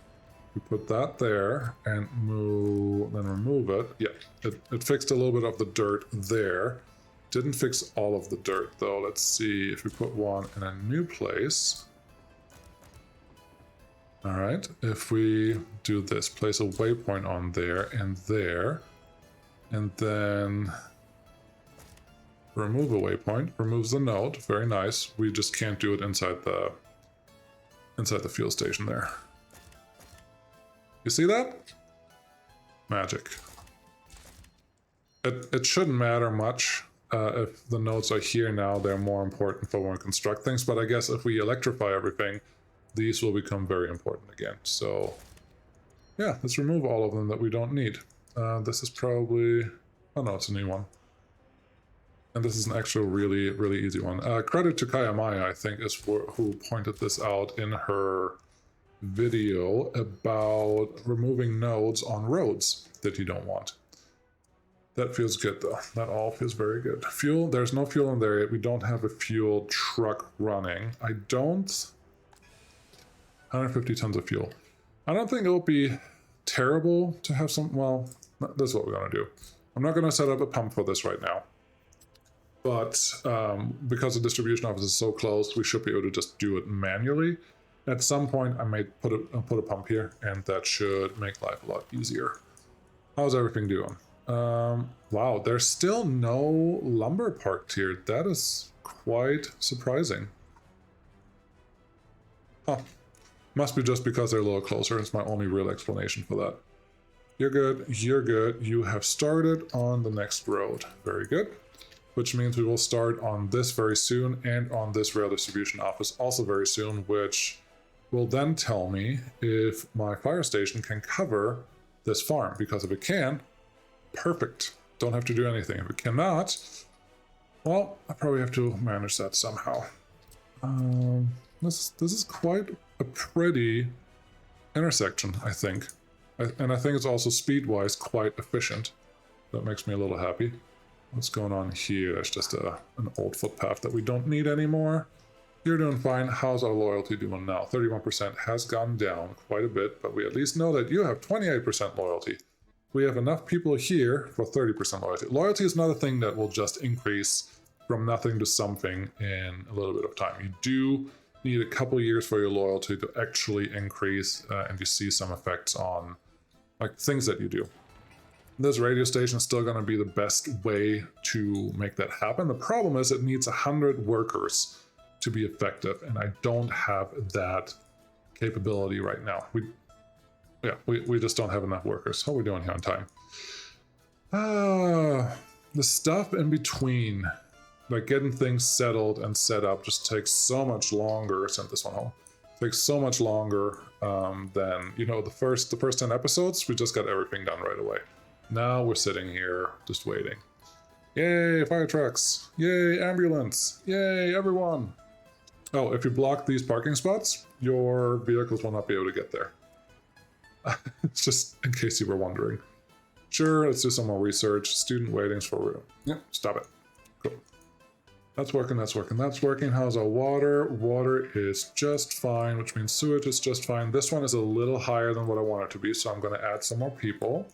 We put that there and then remove it. Yeah, it fixed a little bit of the dirt there. Didn't fix all of the dirt though. Let's see if we put one in a new place. All right, if we do this, place a waypoint on there, and then remove a waypoint, removes the node, very nice. We just can't do it inside the fuel station there. You see that? Magic. It shouldn't matter much if the nodes are here now. They're more important for when we construct things, but I guess if we electrify everything, these will become very important again. So yeah, let's remove all of them that we don't need. This is probably, oh no, it's a new one. And this is an actual really, really easy one. Credit to Kayamaya, I think, is who pointed this out in her video about removing nodes on roads that you don't want. That feels good though. That all feels very good. Fuel, there's no fuel in there yet. We don't have a fuel truck running. 150 tons of fuel. I don't think it'll be terrible to have some, well, this is what we're gonna do. I'm not gonna set up a pump for this right now. But because the distribution office is so close, we should be able to just do it manually. At some point, I may put a pump here, and that should make life a lot easier. How's everything doing? Wow, there's still no lumber parked here. That is quite surprising. Huh. Must be just because they're a little closer. It's my only real explanation for that. You're good. You're good. You have started on the next road. Very good. Which means we will start on this very soon, and on this rail distribution office also very soon, which will then tell me if my fire station can cover this farm. Because if it can, perfect. Don't have to do anything. If it cannot, well, I probably have to manage that somehow. This is quite a pretty intersection, I think. And I think it's also speed-wise quite efficient. That makes me a little happy. What's going on here? There's just an old footpath that we don't need anymore. You're doing fine. How's our loyalty doing now? 31% has gone down quite a bit, but we at least know that you have 28% loyalty. We have enough people here for 30% loyalty. Loyalty is not a thing that will just increase from nothing to something in a little bit of time. You do need a couple years for your loyalty to actually increase, and you see some effects on like things that you do. This radio station is still going to be the best way to make that happen. The problem is it needs 100 workers to be effective, and I don't have that capability right now. We just don't have enough workers. How are we doing here on time? The stuff in between, like getting things settled and set up, just takes so much longer. Send this one home. Takes so much longer than, you know, the first 10 episodes. We just got everything done right away. Now we're sitting here just waiting. Yay, fire trucks. Yay, ambulance. Yay, everyone. Oh, if you block these parking spots, your vehicles will not be able to get there. It's just in case you were wondering. Sure, let's do some more research. Student waitings for room. Yeah, stop it. Cool. That's working, that's working, that's working. How's our water? Water is just fine, which means sewage is just fine. This one is a little higher than what I want it to be, so I'm going to add some more people.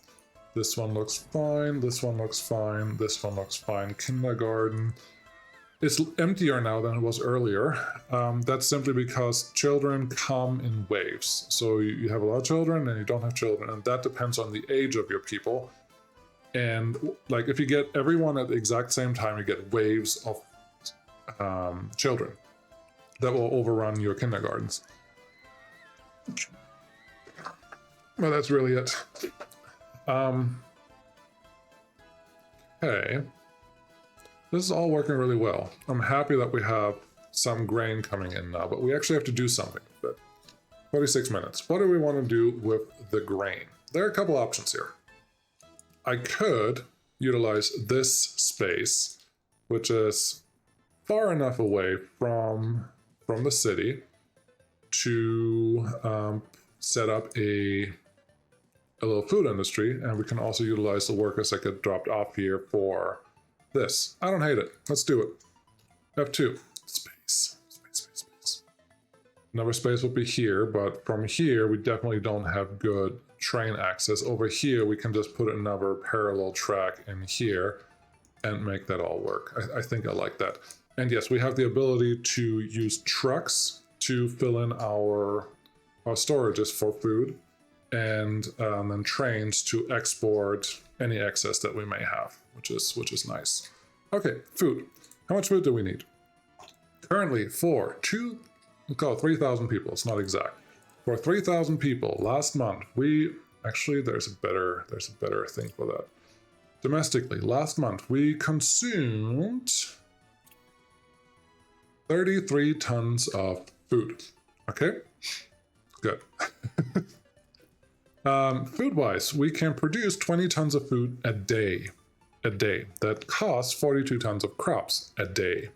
This one looks fine. This one looks fine. This one looks fine. Kindergarten. It's emptier now than it was earlier. That's simply because children come in waves. So you have a lot of children and you don't have children, and that depends on the age of your people. And like if you get everyone at the exact same time, you get waves of children that will overrun your kindergartens. Well, that's really it. Okay. This is all working really well. I'm happy that we have some grain coming in now, but we actually have to do something with it. 46 minutes. What do we want to do with the grain? There are a couple options here. I could utilize this space, which is far enough away from the city to set up a little food industry, and we can also utilize the workers that get dropped off here for this. I don't hate it. Let's do it. F2. Space. Another space will be here, but from here we definitely don't have good train access. Over here we can just put another parallel track in here and make that all work. I think I like that. And yes, we have the ability to use trucks to fill in our storages for food, and then trains to export any excess that we may have, which is nice. Okay, food. How much food do we need? Currently, for we'll call it 3,000 people. It's not exact. For 3,000 people, last month there's a better thing for that. Domestically, last month we consumed 33 tons of food. Okay, good. Food-wise, we can produce 20 tons of food a day. That costs 42 tons of crops a day.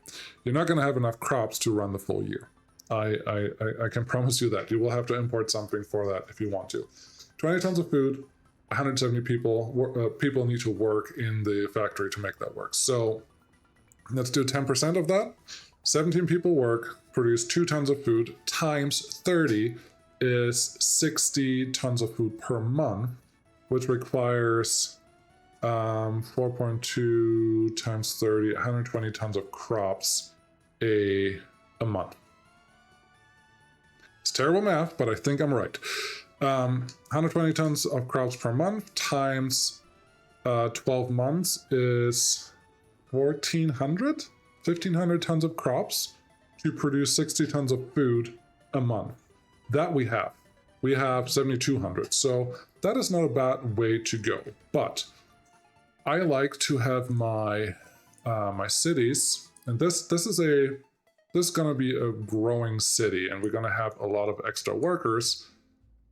You're not going to have enough crops to run the full year. I can promise you that. You will have to import something for that if you want to. 20 tons of food, 170 people. People need to work in the factory to make that work. So let's do 10% of that. 17 people work, produce 2 tons of food, times 30 is 60 tons of food per month, which requires 4.2 times 30, 120 tons of crops a month. It's terrible math, but I think I'm right. 120 tons of crops per month times 12 months is 1,500 tons of crops to produce 60 tons of food a month. That we have. We have 7,200. So that is not a bad way to go. But I like to have my my cities, and this is going to be a growing city, and we're going to have a lot of extra workers.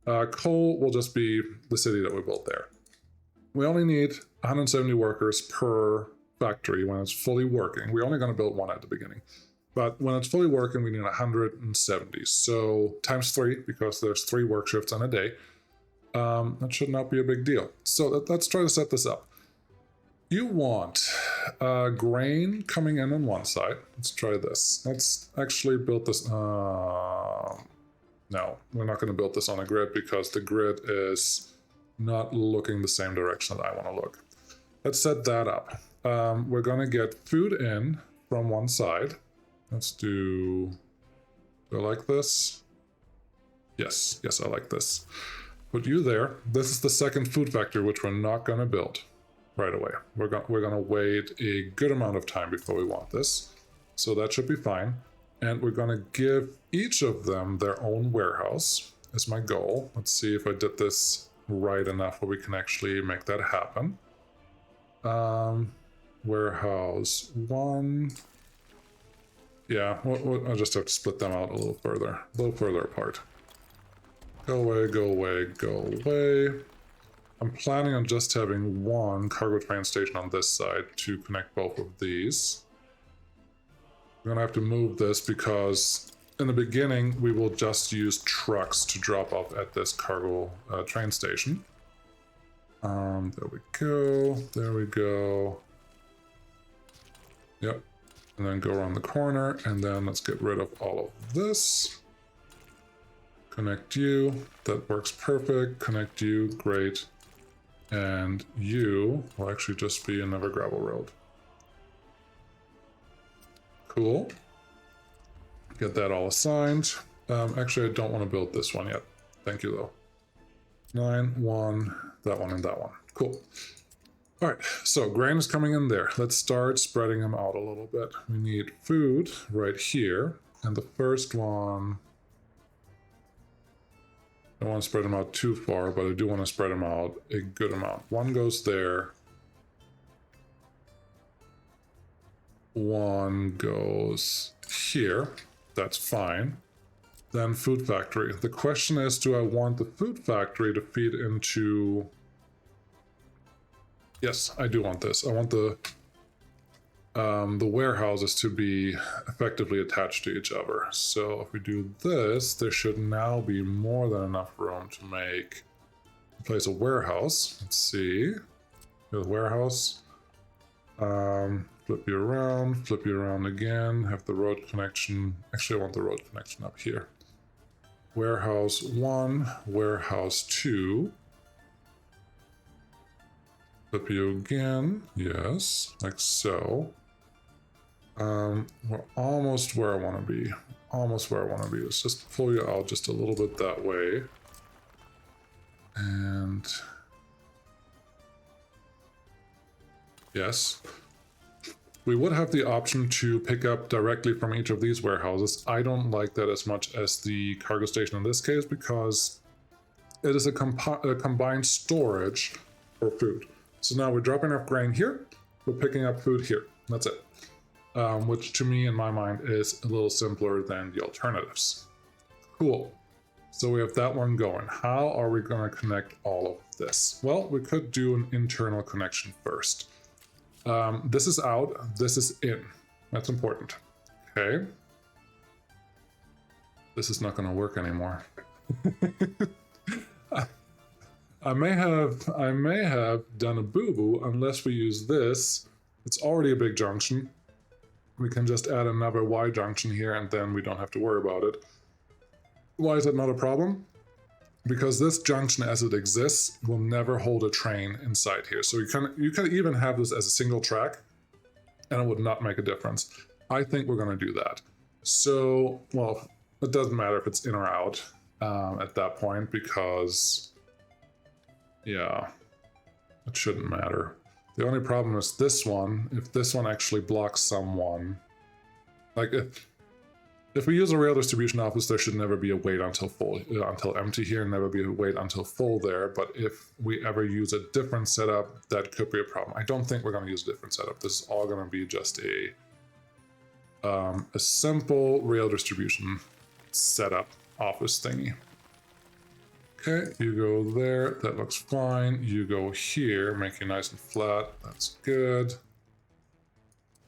Coal will just be the city that we built there. We only need 170 workers per factory when it's fully working. We're only going to build one at the beginning. But when it's fully working, we need 170. So times 3, because there's 3 work shifts in a day. That should not be a big deal. So let's try to set this up. You want grain coming in on one side. Let's try this. Let's actually build this. No, we're not going to build this on a grid because the grid is not looking the same direction that I want to look. Let's set that up. We're going to get food in from one side. Let's do I like this? Yes, I like this. Put you there. This is the second food factory, which we're not going to build right away. We're going to wait a good amount of time before we want this. So that should be fine. And we're going to give each of them their own warehouse is my goal. Let's see if I did this right enough where we can actually make that happen. Warehouse 1. Yeah, I'll just have to split them out a little further apart. Go away, go away, go away. I'm planning on just having one cargo train station on this side to connect both of these. I'm gonna have to move this because in the beginning we will just use trucks to drop off at this cargo train station. There we go. Yep. And then go around the corner, and then let's get rid of all of this. Connect you. That works perfect. Connect you. Great. And you will actually just be another gravel road. Cool. Get that all assigned. Actually, I don't want to build this one yet. Thank you, though. 9, 1, that one, and that one. Cool. All right, so grain is coming in there. Let's start spreading them out a little bit. We need food right here. And the first one, I don't want to spread them out too far, but I do want to spread them out a good amount. One goes there. One goes here. That's fine. Then food factory. The question is, do I want the food factory to feed into... Yes, I do want this. I want the warehouses to be effectively attached to each other. So if we do this, there should now be more than enough room to place a warehouse. Let's see. Here's a warehouse. Flip you around again. Have the road connection. Actually, I want the road connection up here. Warehouse 1, warehouse 2. Flip you again. Yes, like so. We're almost where I want to be. Let's just pull you out just a little bit that way. And... yes. We would have the option to pick up directly from each of these warehouses. I don't like that as much as the cargo station in this case because it is a combined storage for food. So now we're dropping off grain here, we're picking up food here. That's it. Which to me, in my mind, is a little simpler than the alternatives. Cool. So we have that one going. How are we going to connect all of this? Well, we could do an internal connection first. This is out, this is in. That's important. Okay. This is not going to work anymore. I may have done a boo-boo unless we use this. It's already a big junction. We can just add another Y junction here and then we don't have to worry about it. Why is that not a problem? Because this junction as it exists will never hold a train inside here. So you can even have this as a single track and it would not make a difference. I think we're going to do that. So, well, it doesn't matter if it's in or out at that point because, yeah, it shouldn't matter. The only problem is this one. If this one actually blocks someone, like if we use a rail distribution office, there should never be a wait until full, until empty here, and never be a wait until full there. But if we ever use a different setup, that could be a problem. I don't think we're going to use a different setup. This is all going to be just a simple rail distribution setup office thingy. Okay, you go there. That looks fine. You go here, make it nice and flat. That's good.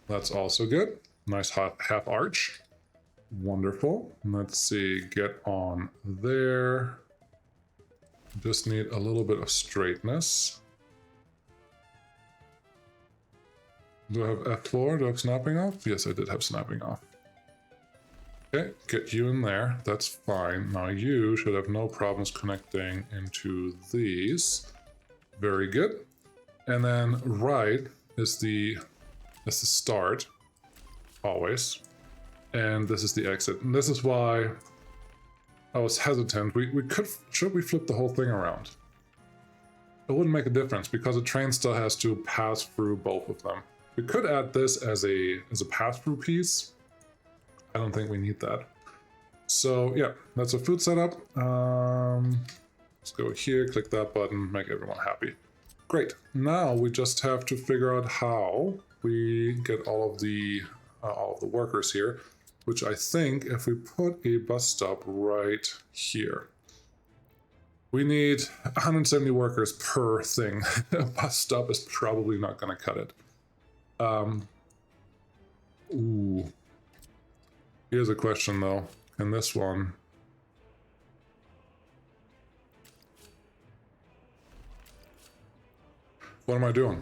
That's also good. Nice half arch. Wonderful. Let's see, get on there. Just need a little bit of straightness. Do I have F4? Do I have snapping off? Yes, I did have snapping off. Okay, get you in there. That's fine. Now you should have no problems connecting into these. Very good. And then right is the start, always. And this is the exit. And this is why I was hesitant. Should we flip the whole thing around? It wouldn't make a difference because a train still has to pass through both of them. We could add this as a pass-through piece. I don't think we need that. So yeah, that's a food setup. Let's go here, click that button, make everyone happy. Great. Now we just have to figure out how we get all of the workers here, which I think if we put a bus stop right here, we need 170 workers per thing. A bus stop is probably not going to cut it. Ooh. Here's a question though. In this one, what am I doing?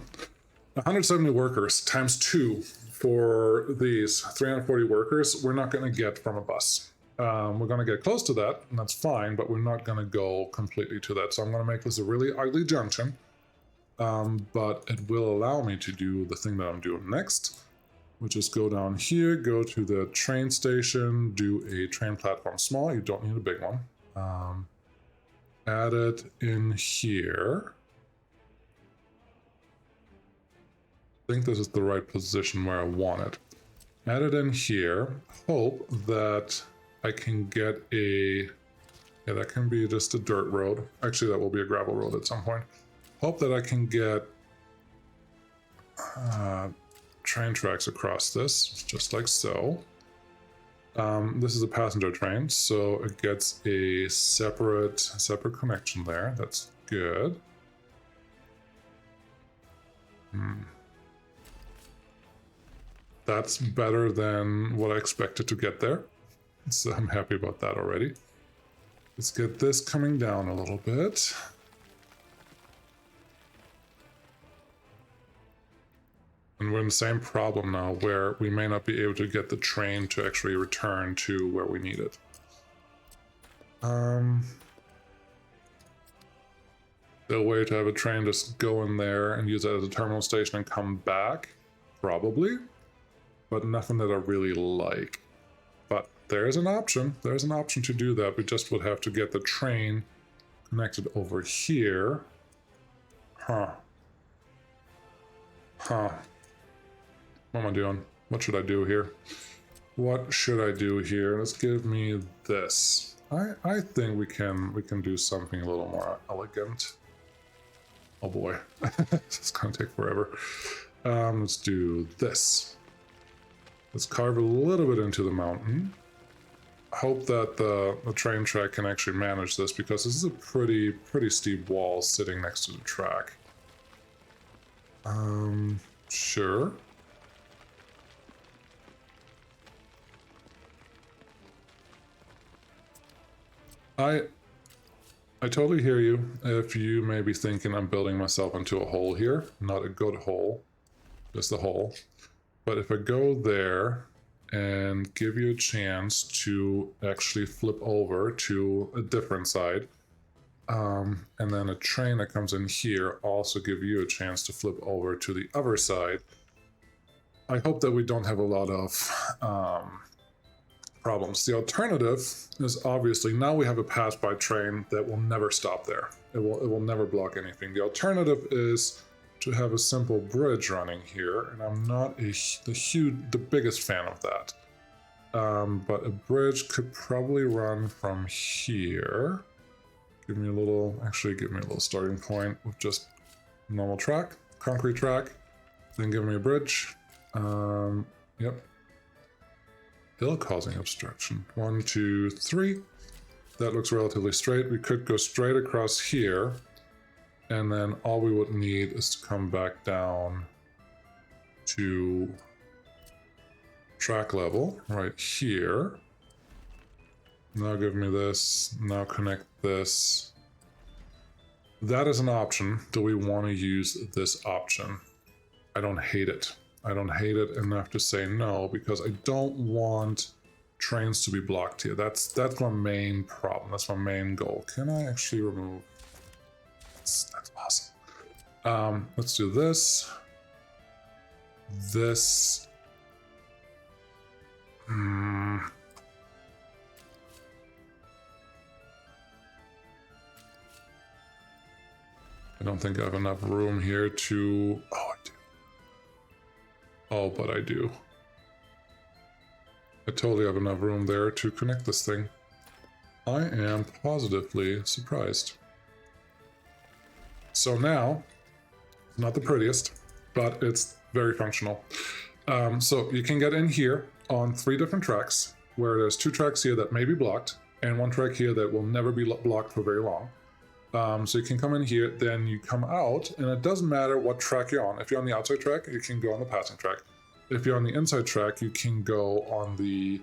170 workers times 2 for these 340 workers, we're not going to get from a bus. We're going to get close to that, and that's fine, but we're not going to go completely to that. So I'm going to make this a really ugly junction. but it will allow me to do the thing that I'm doing next, which is go down here, go to the train station, do a train platform small. You don't need a big one. Add it in here. I think this is the right position where I want it. Add it in here. Hope that I can get a... Yeah, that can be just a dirt road. Actually, that will be a gravel road at some point. Hope that I can get train tracks across this, just like so. This is a passenger train, so it gets a separate connection there. That's good. That's better than what I expected to get there, so I'm happy about that already. Let's get this coming down a little bit. And we're in the same problem now, where we may not be able to get the train to actually return to where we need it. The way to have a train just go in there and use it as a terminal station and come back? Probably. But nothing that I really like. But there is an option. There's an option to do that. We just would have to get the train connected over here. Huh. What am I doing? What should I do here? What should I do here? Let's give me this. I think we can do something a little more elegant. Oh boy, it's gonna take forever. Let's do this. Let's carve a little bit into the mountain. Hope that the train track can actually manage this, because this is a pretty steep wall sitting next to the track. Sure. I totally hear you if you may be thinking I'm building myself into a hole here. Not a good hole, just a hole. But if I go there and give you a chance to actually flip over to a different side, and then a train that comes in here also give you a chance to flip over to the other side, I hope that we don't have a lot of problems. The alternative is obviously now we have a pass-by train that will never stop there. It will never block anything. The alternative is to have a simple bridge running here, and I'm not the biggest fan of that. But a bridge could probably run from here. Give me a little starting point with just normal track, concrete track, then give me a bridge. Yep. Hill causing obstruction. 1, 2, 3. That looks relatively straight. We could go straight across here, and then all we would need is to come back down to track level right here. Now give me this. Now connect this. That is an option. Do we want to use this option? I don't hate it. I don't hate it enough to say no, because I don't want trains to be blocked here. That's my main problem. That's my main goal. Can I actually remove? That's awesome. Let's do this. This. I don't think I have enough room here to... Oh, I do. Oh, but I do. I totally have enough room there to connect this thing. I am positively surprised. So now, not the prettiest, but it's very functional. So you can get in here on 3 different tracks, where there's 2 tracks here that may be blocked, and 1 track here that will never be blocked for very long. So you can come in here, then you come out, and it doesn't matter what track you're on. If you're on the outside track, you can go on the passing track. If you're on the inside track, you can go on the...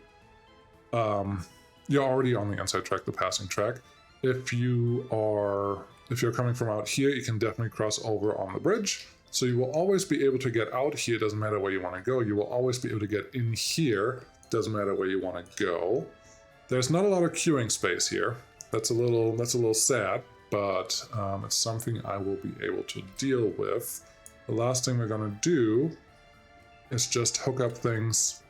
you're already on the inside track, the passing track. If you're coming from out here, you can definitely cross over on the bridge. So you will always be able to get out here, doesn't matter where you want to go. You will always be able to get in here, doesn't matter where you want to go. There's not a lot of queuing space here. That's a little sad. but it's something I will be able to deal with. The last thing we're gonna do is just hook up things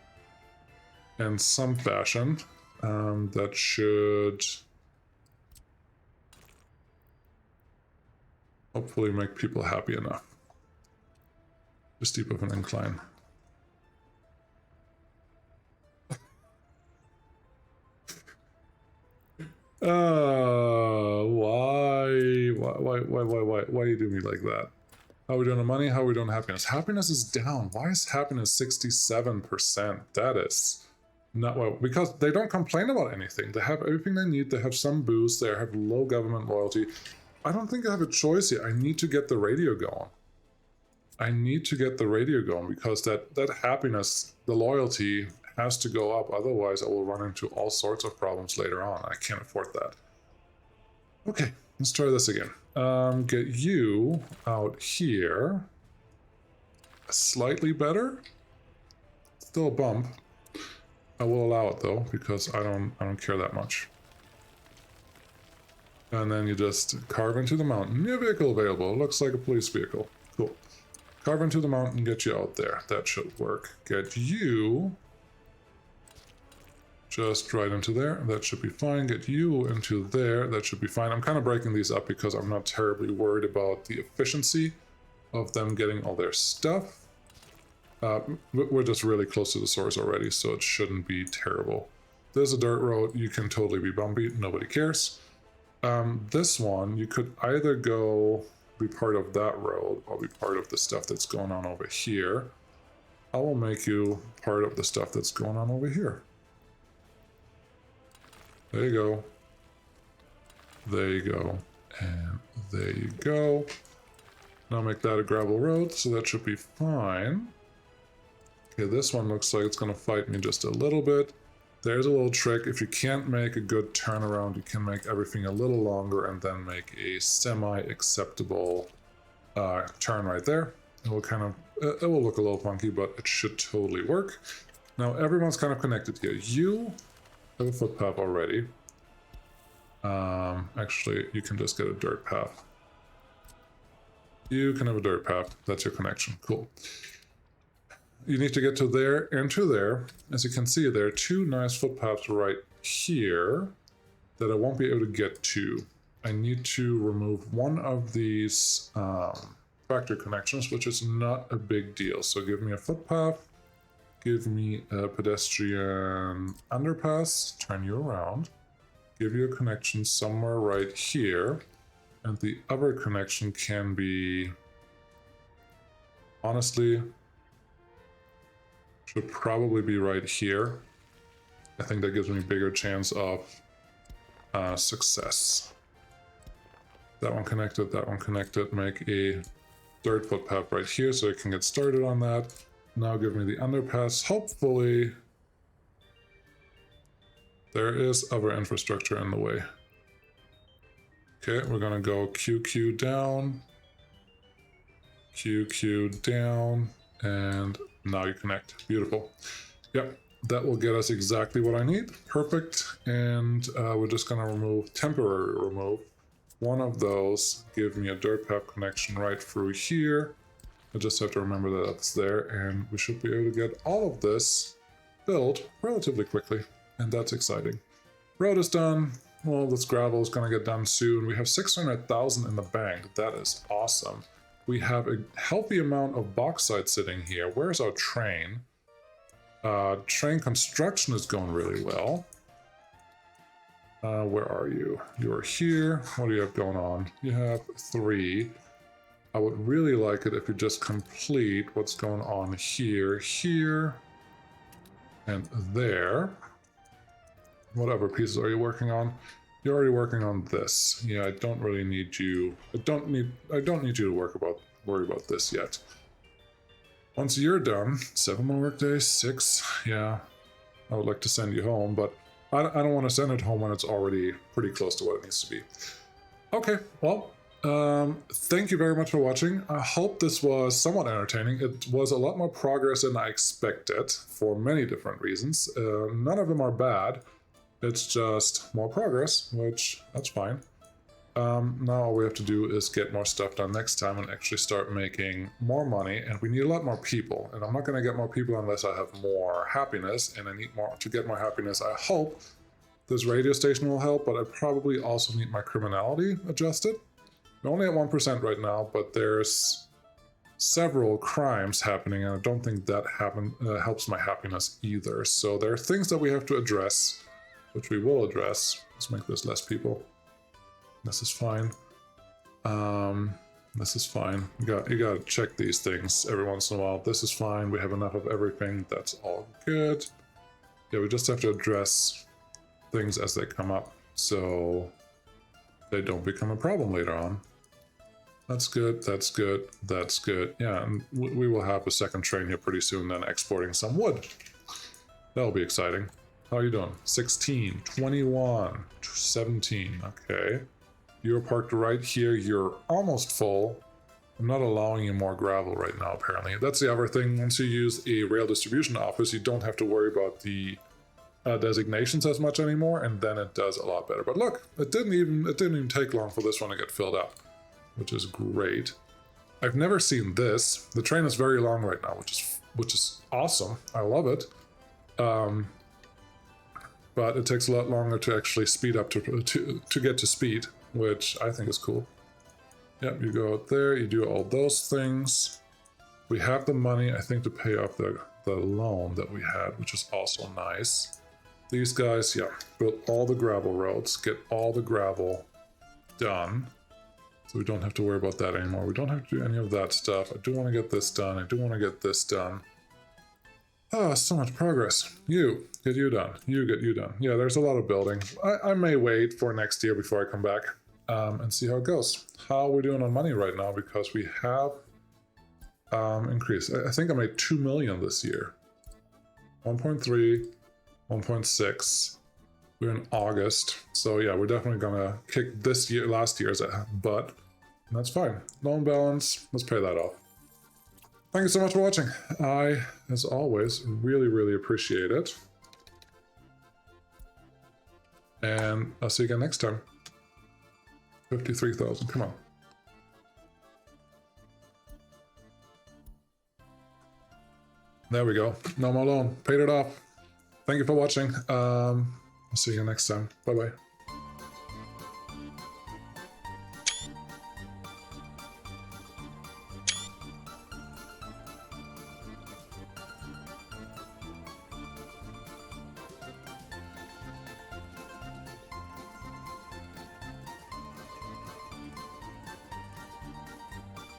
in some fashion that should hopefully make people happy enough. Just steep of an incline. Why you do me like that? How are we doing on money? How are we doing on happiness? Happiness is down. Why is happiness 67%? That is not well, because they don't complain about anything. They have everything they need. They have some boost. They have low government loyalty. I don't think I have a choice here. I need to get the radio going. I need to get the radio going because that happiness, the loyalty has to go up. Otherwise, I will run into all sorts of problems later on. I can't afford that. Okay, let's try this again. Get you out here. Slightly better. Still a bump. I will allow it though because I don't care that much. And then you just carve into the mountain. New vehicle available. It looks like a police vehicle. Cool. Carve into the mountain, get you out there. That should work. Get you just right into there. That should be fine. Get you into there. That should be fine. I'm kind of breaking these up because I'm not terribly worried about the efficiency of them getting all their stuff. We're just really close to the source already, so it shouldn't be terrible. There's a dirt road. You can totally be bumpy. Nobody cares. This one, you could either go be part of that road or be part of the stuff that's going on over here. I will make you part of the stuff that's going on over here. There you go. There you go. And there you go. Now make that a gravel road, so that should be fine. Okay, this one looks like it's going to fight me just a little bit. There's a little trick. If you can't make a good turnaround, you can make everything a little longer and then make a semi-acceptable turn right there. It will kind of, it will look a little funky, but it should totally work. Now everyone's kind of connected here. You have a footpath already. Actually, you can just get a dirt path. You can have a dirt path. That's your connection. Cool. You need to get to there and to there. As you can see, there are two nice footpaths right here that I won't be able to get to. I need to remove one of these factory connections, which is not a big deal. So give me a footpath, give me a pedestrian underpass, turn you around, give you a connection somewhere right here, and the other connection can be, honestly, should probably be right here. I think that gives me a bigger chance of success. That one connected, make a third footpath right here so I can get started on that. Now give me the underpass. Hopefully there is other infrastructure in the way. Okay, we're gonna go QQ down, QQ down, and now you connect. Beautiful. Yep, that will get us exactly what I need. Perfect. And we're just gonna temporarily remove one of those. Give me a dirt path connection right through here. I just have to remember that that's there, and we should be able to get all of this built relatively quickly, and that's exciting. Road is done. Well, this gravel is gonna get done soon. We have 600,000 in the bank. That is awesome. We have a healthy amount of bauxite sitting here. Where's our train? Train construction is going really well. Where are you? You're here. What do you have going on? You have 3. I would really like it if you just complete what's going on here, here, and there. What other pieces are you working on? You're already working on this. Yeah, I don't really need you. I don't need you to worry about this yet. Once you're done, 7 more work days, 6. Yeah, I would like to send you home, but I don't want to send it home when it's already pretty close to what it needs to be. Okay, well, thank you very much for watching. I hope this was somewhat entertaining. It was a lot more progress than I expected for many different reasons. None of them are bad. It's just more progress, which that's fine. Now all we have to do is get more stuff done next time and actually start making more money. And we need a lot more people. And I'm not going to get more people unless I have more happiness. And I need more to get more happiness. I hope this radio station will help, but I probably also need my criminality adjusted. We're only at 1% right now, but there's several crimes happening, and I don't think that helps my happiness either. So there are things that we have to address, which we will address. Let's make this less people. This is fine. This is fine. You gotta check these things every once in a while. This is fine. We have enough of everything. That's all good. Yeah, we just have to address things as they come up, so they don't become a problem later on. That's good, that's good, that's good. Yeah, and we will have a second train here pretty soon, then exporting some wood. That'll be exciting. How are you doing? 16, 21, 17, okay. You're parked right here, you're almost full. I'm not allowing you more gravel right now, apparently. That's the other thing, once you use a rail distribution office, you don't have to worry about the designations as much anymore, and then it does a lot better. But look, it didn't even take long for this one to get filled up, which is great. I've never seen this. The train is very long right now, which is awesome. I love it. But it takes a lot longer to actually speed up to get to speed, which I think is cool. Yep, you go out there, you do all those things. We have the money, I think, to pay off the loan that we had, which is also nice. These guys, yeah, build all the gravel roads, get all the gravel done. So we don't have to worry about that anymore. We don't have to do any of that stuff. I do want to get this done. I do want to get this done. Oh, so much progress. You, get you done. You, get you done. Yeah, there's a lot of building. I may wait for next year before I come back and see how it goes. How are we doing on money right now? Because we have increased. I think I made 2 million this year. 1.3, 1.6. We're in August, so yeah, we're definitely gonna kick last year's butt, and that's fine. Loan balance, let's pay that off. Thank you so much for watching. I, as always, really, really appreciate it. And I'll see you again next time. 53,000, come on. There we go. No more loan, paid it off. Thank you for watching. I'll see you next time. Bye-bye.